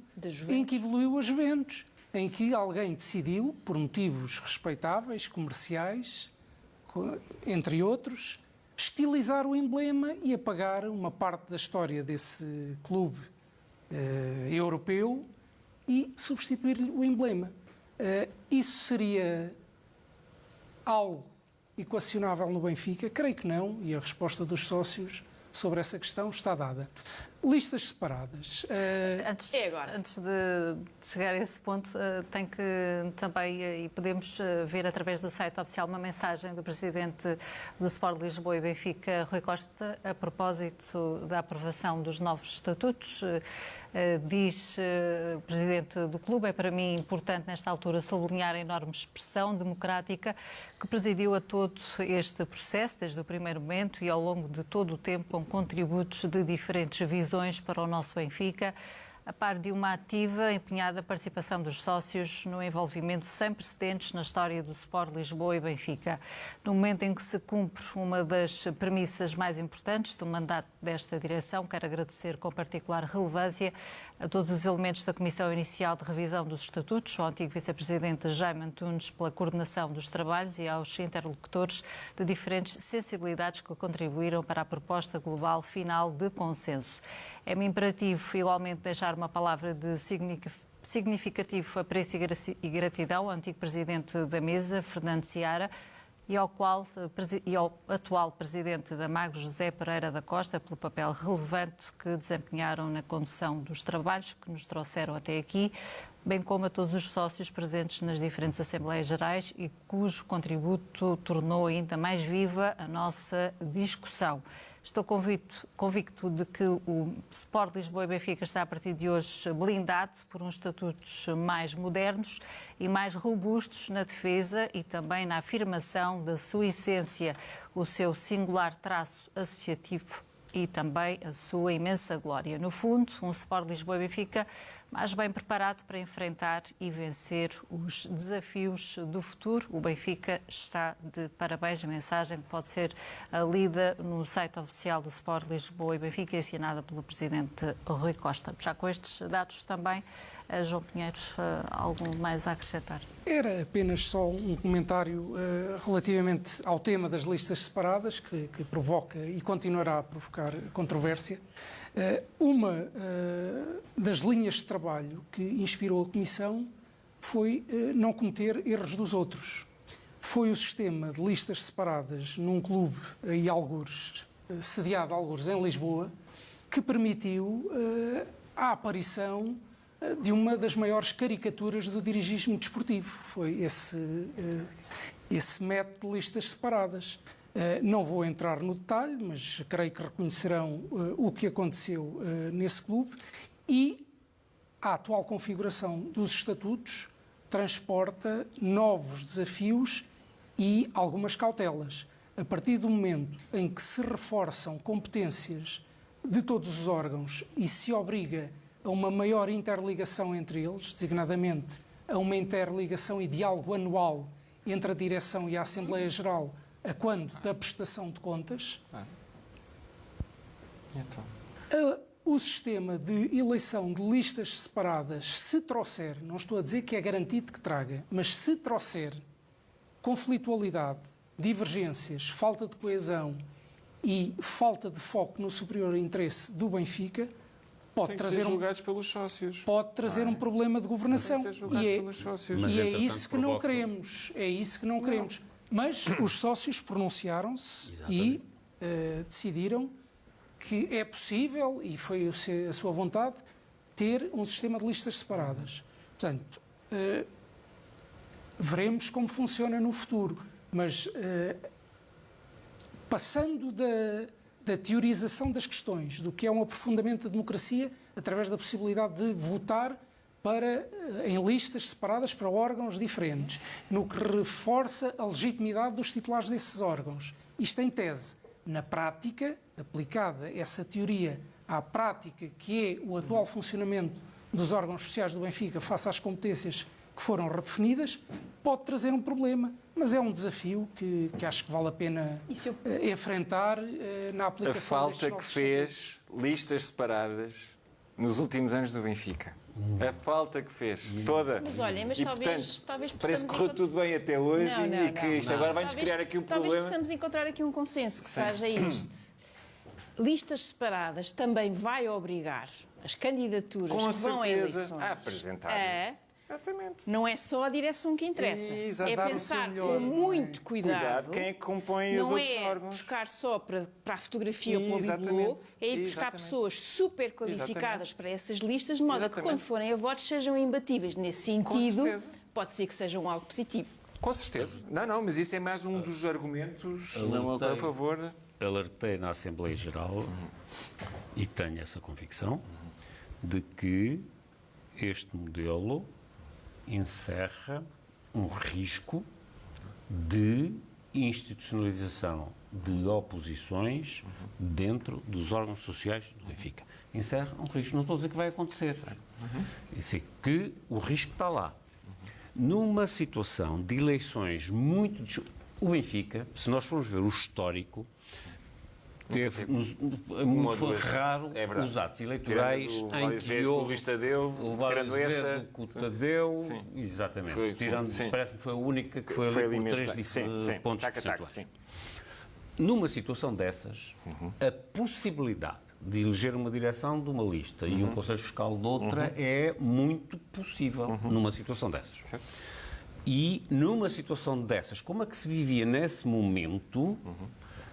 em que evoluiu a Juventus, em que alguém decidiu, por motivos respeitáveis, comerciais, entre outros, estilizar o emblema e apagar uma parte da história desse clube europeu e substituir-lhe o emblema. Isso seria algo equacionável no Benfica? Creio que não, e a resposta dos sócios sobre essa questão está dada. Listas separadas. Antes de chegar a esse ponto, tem que também, e podemos ver através do site oficial, uma mensagem do presidente do Sport Lisboa e Benfica, Rui Costa, a propósito da aprovação dos novos estatutos. Diz o presidente do clube: é para mim importante nesta altura sublinhar a enorme expressão democrática que presidiu a todo este processo, desde o primeiro momento e ao longo de todo o tempo, com contributos de diferentes visões para o nosso Benfica, a par de uma ativa, empenhada participação dos sócios no envolvimento sem precedentes na história do Sport Lisboa e Benfica. No momento em que se cumpre uma das premissas mais importantes do mandato desta direção, quero agradecer com particular relevância a todos os elementos da Comissão Inicial de Revisão dos Estatutos, ao antigo Vice-Presidente Jaime Antunes pela coordenação dos trabalhos e aos interlocutores de diferentes sensibilidades que contribuíram para a proposta global final de consenso. É-me imperativo igualmente deixar uma palavra de significativo apreço e gratidão ao antigo Presidente da Mesa, Fernando Seara, e ao atual Presidente da MAG, José Pereira da Costa, pelo papel relevante que desempenharam na condução dos trabalhos que nos trouxeram até aqui, bem como a todos os sócios presentes nas diferentes Assembleias Gerais e cujo contributo tornou ainda mais viva a nossa discussão. Estou convicto de que o Sport Lisboa e Benfica está a partir de hoje blindado por uns estatutos mais modernos e mais robustos na defesa e também na afirmação da sua essência, o seu singular traço associativo e também a sua imensa glória. No fundo, um Sport Lisboa e Benfica mais bem preparado para enfrentar e vencer os desafios do futuro. O Benfica está de parabéns. A mensagem pode ser lida no site oficial do Sport Lisboa e Benfica, assinada pelo Presidente Rui Costa. Já com estes dados também, João Pinheiro, algo mais a acrescentar? Era apenas só um comentário relativamente ao tema das listas separadas, que provoca e continuará a provocar controvérsia. Uma das linhas de trabalho que inspirou a Comissão foi não cometer erros dos outros. Foi o sistema de listas separadas num clube em algures, sediado algures em Lisboa, que permitiu a aparição de uma das maiores caricaturas do dirigismo desportivo. Foi esse método de listas separadas. Não vou entrar no detalhe, mas creio que reconhecerão o que aconteceu nesse clube, e a atual configuração dos estatutos transporta novos desafios e algumas cautelas. A partir do momento em que se reforçam competências de todos os órgãos e se obriga a uma maior interligação entre eles, designadamente a uma interligação e diálogo anual entre a direção e a Assembleia Geral, a quando da prestação de contas, Então. o sistema de eleição de listas separadas, se trouxer, não estou a dizer que é garantido que traga, mas se trouxer conflitualidade, divergências, falta de coesão e falta de foco no superior interesse do Benfica, pode Tem que trazer ser julgados pelos sócios. pode trazer um problema de governação. Tem que ser julgados pelos sócios. Mas, E é entretanto, isso que não provoca- queremos. É isso que não queremos. Mas os sócios pronunciaram-se e decidiram que é possível, e foi a sua vontade, ter um sistema de listas separadas. Portanto, veremos como funciona no futuro. Mas passando da teorização das questões, do que é um aprofundamento da democracia, através da possibilidade de votar em listas separadas para órgãos diferentes, no que reforça a legitimidade dos titulares desses órgãos. Isto em tese. Na prática, aplicada essa teoria à prática, que é o atual funcionamento dos órgãos sociais do Benfica face às competências que foram redefinidas, pode trazer um problema, mas é um desafio que acho que vale a pena enfrentar na A aplicação falta destes que novos fez listas separadas nos últimos anos do Benfica. A falta que fez, toda. Mas olhem, mas e, talvez parece que possamos correu tudo bem até hoje e que isto agora vai-nos criar aqui um Talvez problema. possamos encontrar aqui um consenso que seja este. Listas separadas também vai obrigar as candidaturas Com que vão a certeza eleições a apresentar. Exatamente. Não é só a direção que interessa. Exato, É dar o pensar melhor, com muito cuidado. Quem é que compõe os Não outros é órgãos. buscar só para a fotografia ou para o bibelô, Exatamente. é ir buscar Exatamente. pessoas super qualificadas Exatamente. para essas listas, de modo a que Exatamente. quando forem a votos sejam imbatíveis. Nesse sentido, certeza. pode ser que sejam algo positivo. Com certeza. Não, mas isso é mais um dos argumentos, não a favor. Alertei na Assembleia Geral e tenho essa convicção de que este modelo encerra um risco de institucionalização de oposições dentro dos órgãos sociais do Benfica. Encerra um risco. Não estou a dizer que vai acontecer. Disse que o risco está lá. Numa situação de eleições muito... O Benfica, se nós formos ver o histórico, teve foi raro os atos eleitorais em que houve o Luís Tadeu, tirando essa, o Tadeu, exatamente, parece que foi a única que foi ali por 3 pontos percentuais. Numa situação dessas, a possibilidade de eleger uma direção de uma lista e um Conselho Fiscal de outra é muito possível numa situação dessas. E numa situação dessas, como é que se vivia nesse momento,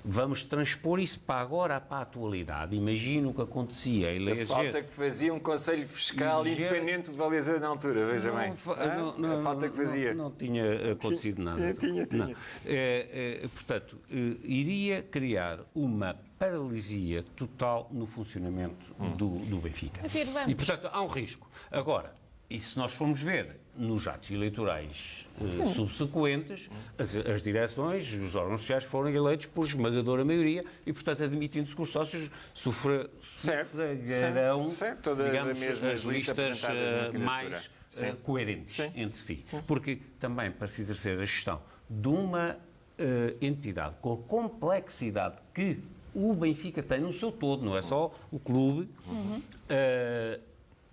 vamos transpor isso para agora, para a atualidade. Imagina o que acontecia. A falta que fazia um Conselho Fiscal independente de Valeza na altura, veja bem. A falta que fazia. Não tinha acontecido nada. Tinha. Portanto, iria criar uma paralisia total no funcionamento do Benfica. E, portanto, há um risco. Agora, e se nós formos ver nos atos eleitorais subsequentes, as direções, os órgãos sociais foram eleitos por esmagadora maioria e, portanto, admitindo-se que os sócios sofrerão, todas digamos, as mesmas as listas mais coerentes Sim. entre si. Porque também, para se exercer a gestão de uma entidade com a complexidade que o Benfica tem no seu todo, não é só o clube,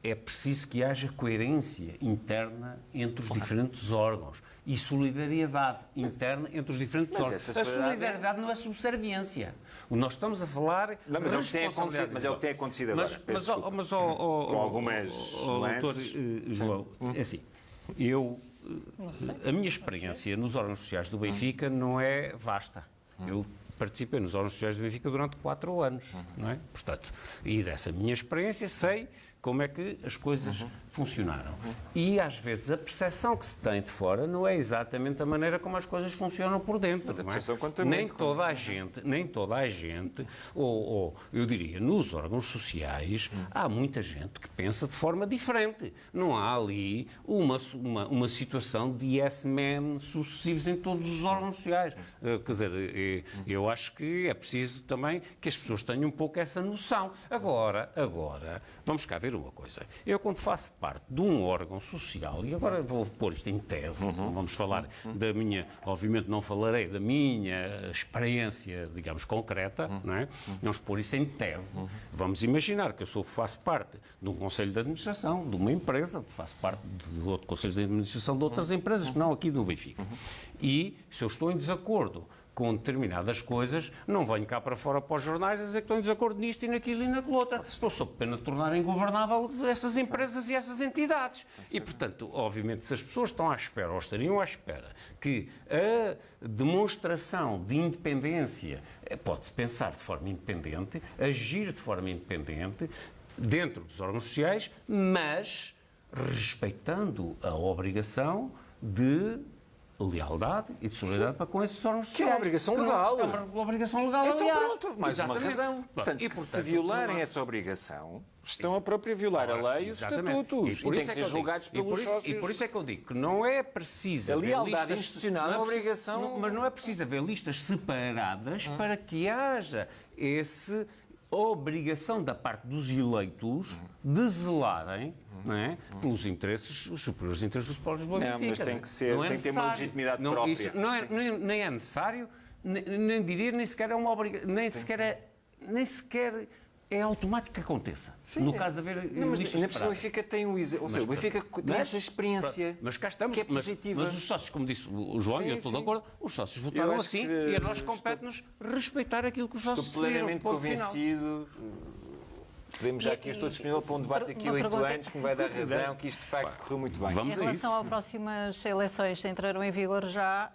é preciso que haja coerência interna entre os diferentes órgãos e solidariedade interna entre os diferentes órgãos. A solidariedade não é subserviência. Nós estamos a falar... Não, mas é o que tem acontecido agora. Com algumas nuances. Doutor João, é assim, a minha experiência nos órgãos sociais do Benfica não é vasta. Eu participei nos órgãos sociais do Benfica durante 4 anos, não é? Portanto, e dessa minha experiência sei como é que as coisas funcionaram. E, às vezes, a percepção que se tem de fora não é exatamente a maneira como as coisas funcionam por dentro. Mas a não é? percepção conta nem muito, toda a gente, ou eu diria, nos órgãos sociais, há muita gente que pensa de forma diferente. Não há ali uma situação de yes men sucessivos em todos os órgãos sociais. Quer dizer, eu acho que é preciso também que as pessoas tenham um pouco essa noção. Agora, vamos cá ver ver uma coisa. Eu, quando faço parte de um órgão social, e agora vou pôr isto em tese, não vamos falar da minha, obviamente não falarei da minha experiência, digamos, concreta, não é? Vamos pôr isso em tese. Vamos imaginar que eu faço parte de um conselho de administração, de uma empresa, faço parte de outro conselho de administração de outras empresas, que não aqui no Benfica. E se eu estou em desacordo com determinadas coisas, não venho cá para fora para os jornais a dizer que estou em desacordo nisto e naquilo e naquilo outro. Estou sob pena de tornar ingovernável essas empresas e essas entidades. E, portanto, obviamente, se as pessoas estão à espera, ou estariam à espera, que a demonstração de independência pode-se pensar de forma independente, agir de forma independente, dentro dos órgãos sociais, mas respeitando a obrigação de lealdade e de solidariedade para com esses órgãos sociais. Que é uma obrigação legal. É uma obrigação legal, Então aliás. pronto, mais Exatamente. uma razão. Portanto, se violarem essa obrigação, estão a própria violar a lei e os Exatamente. estatutos. E por têm isso que é ser eu julgados digo, pelos sócios. E por isso é que eu digo que não é preciso A haver lealdade listas- institucional é não uma preciso- obrigação. não, mas não é preciso haver listas separadas para que haja essa obrigação da parte dos eleitos de zelarem, não é, pelos interesses, os superiores interesses dos povos do Benfica. Não, mas tem que ser- Não é tem que ter uma necessário. legitimidade Não, própria. isso não é, nem é necessário, nem diria, nem sequer é uma obrigação, nem sequer é automático que aconteça. No caso de haver Não, mas listas ainda por cima o separadas. Benfica tem o exemplo. Ou seja, o Benfica tem essa experiência. Mas cá estamos, que é positiva. mas os sócios, como disse o João, e eu estou de acordo, os sócios votaram acho assim que e a nós compete-nos respeitar aquilo que os sócios Estou plenamente decidiram, ponto final. convencido. Podemos já aqui, estou disponível para um debate daqui a Uma 8 pergunta- anos que me vai dar razão, que isto de facto correu muito bem. Vamos Em a relação isso. às próximas eleições, entraram em vigor já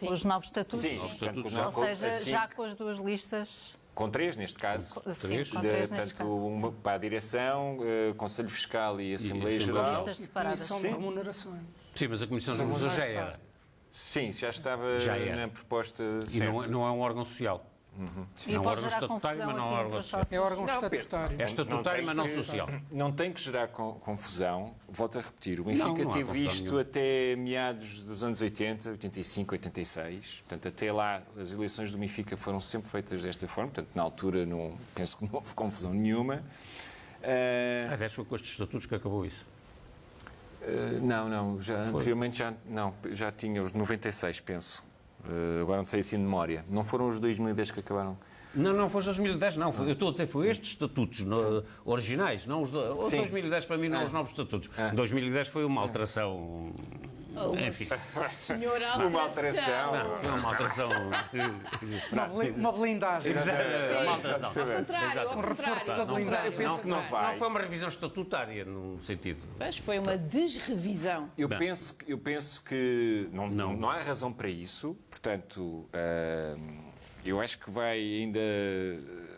os novos estatutos? Sim, estatutos portanto, Ou seja, assim, já com as duas listas? com 3 neste caso. Sim, com três neste Portanto, caso. uma para a direção, Conselho Fiscal e Assembleia Assembleia Geral. Listas separadas. Comissão de remunerações. Sim, mas a Comissão de Remuneração já era. Sim, já estava Já era. na proposta. E não é um órgão social. E É um pode órgão gerar estatutário, confusão mas não é aqui um entre órgão os social. sócios. É órgão Não, estatutário. É estatutário, mas não social. Não tem que gerar confusão. Volto a repetir, o Benfica Não há teve confusão isto nenhuma. até meados dos anos 80, 85, 86. Portanto, até lá as eleições do Benfica foram sempre feitas desta forma. Portanto, na altura não penso que não houve confusão nenhuma. Mas foi com estes estatutos que acabou isso. Não, anteriormente já tinha os de 96, penso. Agora não sei assim de memória. Não foram os 2010 que acabaram. Não foi os 2010, não. Eu estou a dizer, foi estes estatutos originais, não os os Sim. 2010 para mim não os novos estatutos. 2010 foi uma alteração. Enfim, Uma alteração. não, foi uma alteração. Uma blindagem. Uma alteração. Um reforço da Eu blindagem. penso que não vai. Não foi uma revisão estatutária, num sentido. Mas foi uma desrevisão. Eu penso que não há razão para isso. Portanto, eu acho que vai ainda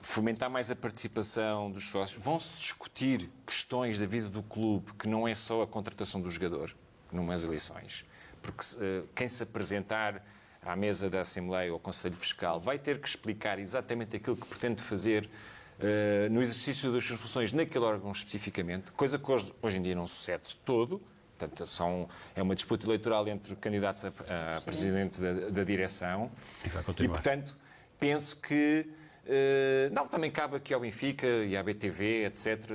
fomentar mais a participação dos sócios. Vão-se discutir questões da vida do clube, que não é só a contratação do jogador, numas eleições. Porque quem se apresentar à mesa da Assembleia ou ao Conselho Fiscal vai ter que explicar exatamente aquilo que pretende fazer no exercício das suas funções naquele órgão especificamente, coisa que hoje em dia não sucede de todo. Portanto, é uma disputa eleitoral entre candidatos a presidente da direção. E vai E, continuar. portanto, penso que também cabe aqui ao Benfica e à BTV, etc.,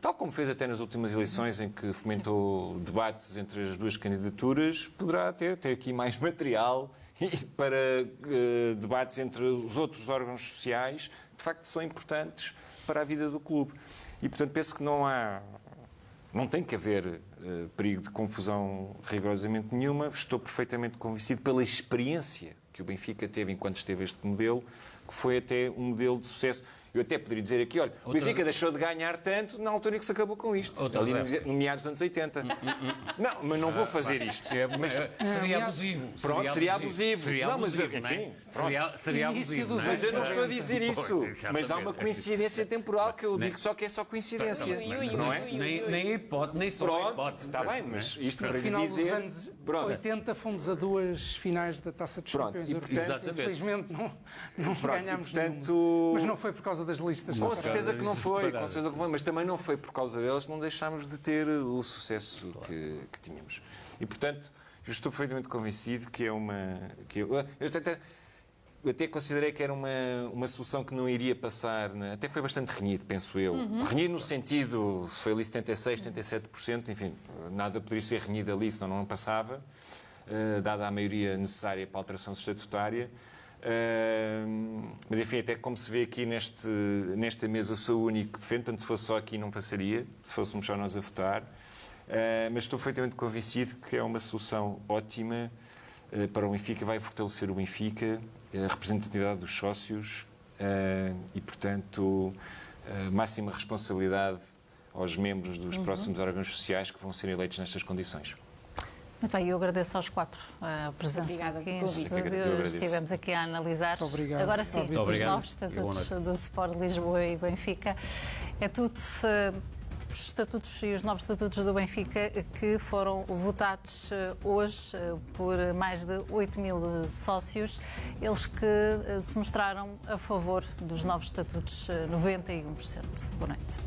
tal como fez até nas últimas eleições, em que fomentou debates entre as duas candidaturas, poderá ter aqui mais material para debates entre os outros órgãos sociais, que de facto são importantes para a vida do clube. E, portanto, penso que não tem que haver perigo de confusão rigorosamente nenhuma. Estou perfeitamente convencido pela experiência que o Benfica teve enquanto esteve este modelo, que foi até um modelo de sucesso. Eu até poderia dizer aqui, olha, o Benfica deixou de ganhar tanto na altura em que se acabou com isto, ali no meados dos anos 80. Não, mas não vou fazer isto. Seria abusivo. Pronto, seria abusivo. Seria Não, mas, abusivo, não é? enfim, Seria abusivo. Mas eu não estou a dizer isso. Pois, Mas há uma coincidência temporal que eu digo só que é só coincidência. Não é? Nem hipótese, nem só Pronto, hipótese. está bem, mas isto para No lhe final dos dizer... anos Pronto. 80 fomos a duas finais da Taça dos Pronto, Campeões e, Europeus. portanto, Infelizmente não ganhámos e, portanto, nenhuma. Mas não foi por causa das listas. Com certeza que não foi, separadas. com certeza que não foi, mas também não foi por causa delas que não deixámos de ter o sucesso que tínhamos. E, portanto, eu estou perfeitamente convencido que é uma... eu até considerei que era uma solução que não iria passar, até foi bastante renhido, penso eu. Renhido no sentido, se foi ali 76%, 77%, enfim, nada poderia ser renhido ali, senão não passava, dada a maioria necessária para a alteração estatutária. Mas enfim, até como se vê aqui nesta mesa, eu sou o único que defende, portanto, se fosse só aqui não passaria, se fôssemos só nós a votar. Mas estou perfeitamente convencido que é uma solução ótima para o Benfica, vai fortalecer o Benfica, a representatividade dos sócios e, portanto, máxima responsabilidade aos membros dos próximos órgãos sociais que vão ser eleitos nestas condições. Muito bem, eu agradeço aos 4 a presença Obrigada aqui em pelo convite. estúdio. Estivemos aqui a analisar. Muito obrigado. Agora sim, Muito os obrigado. novos estatutos do Sport Lisboa e Benfica. É tudo os estatutos e os novos estatutos do Benfica que foram votados hoje por mais de 8 mil sócios, eles que se mostraram a favor dos novos estatutos, 91%. Boa noite.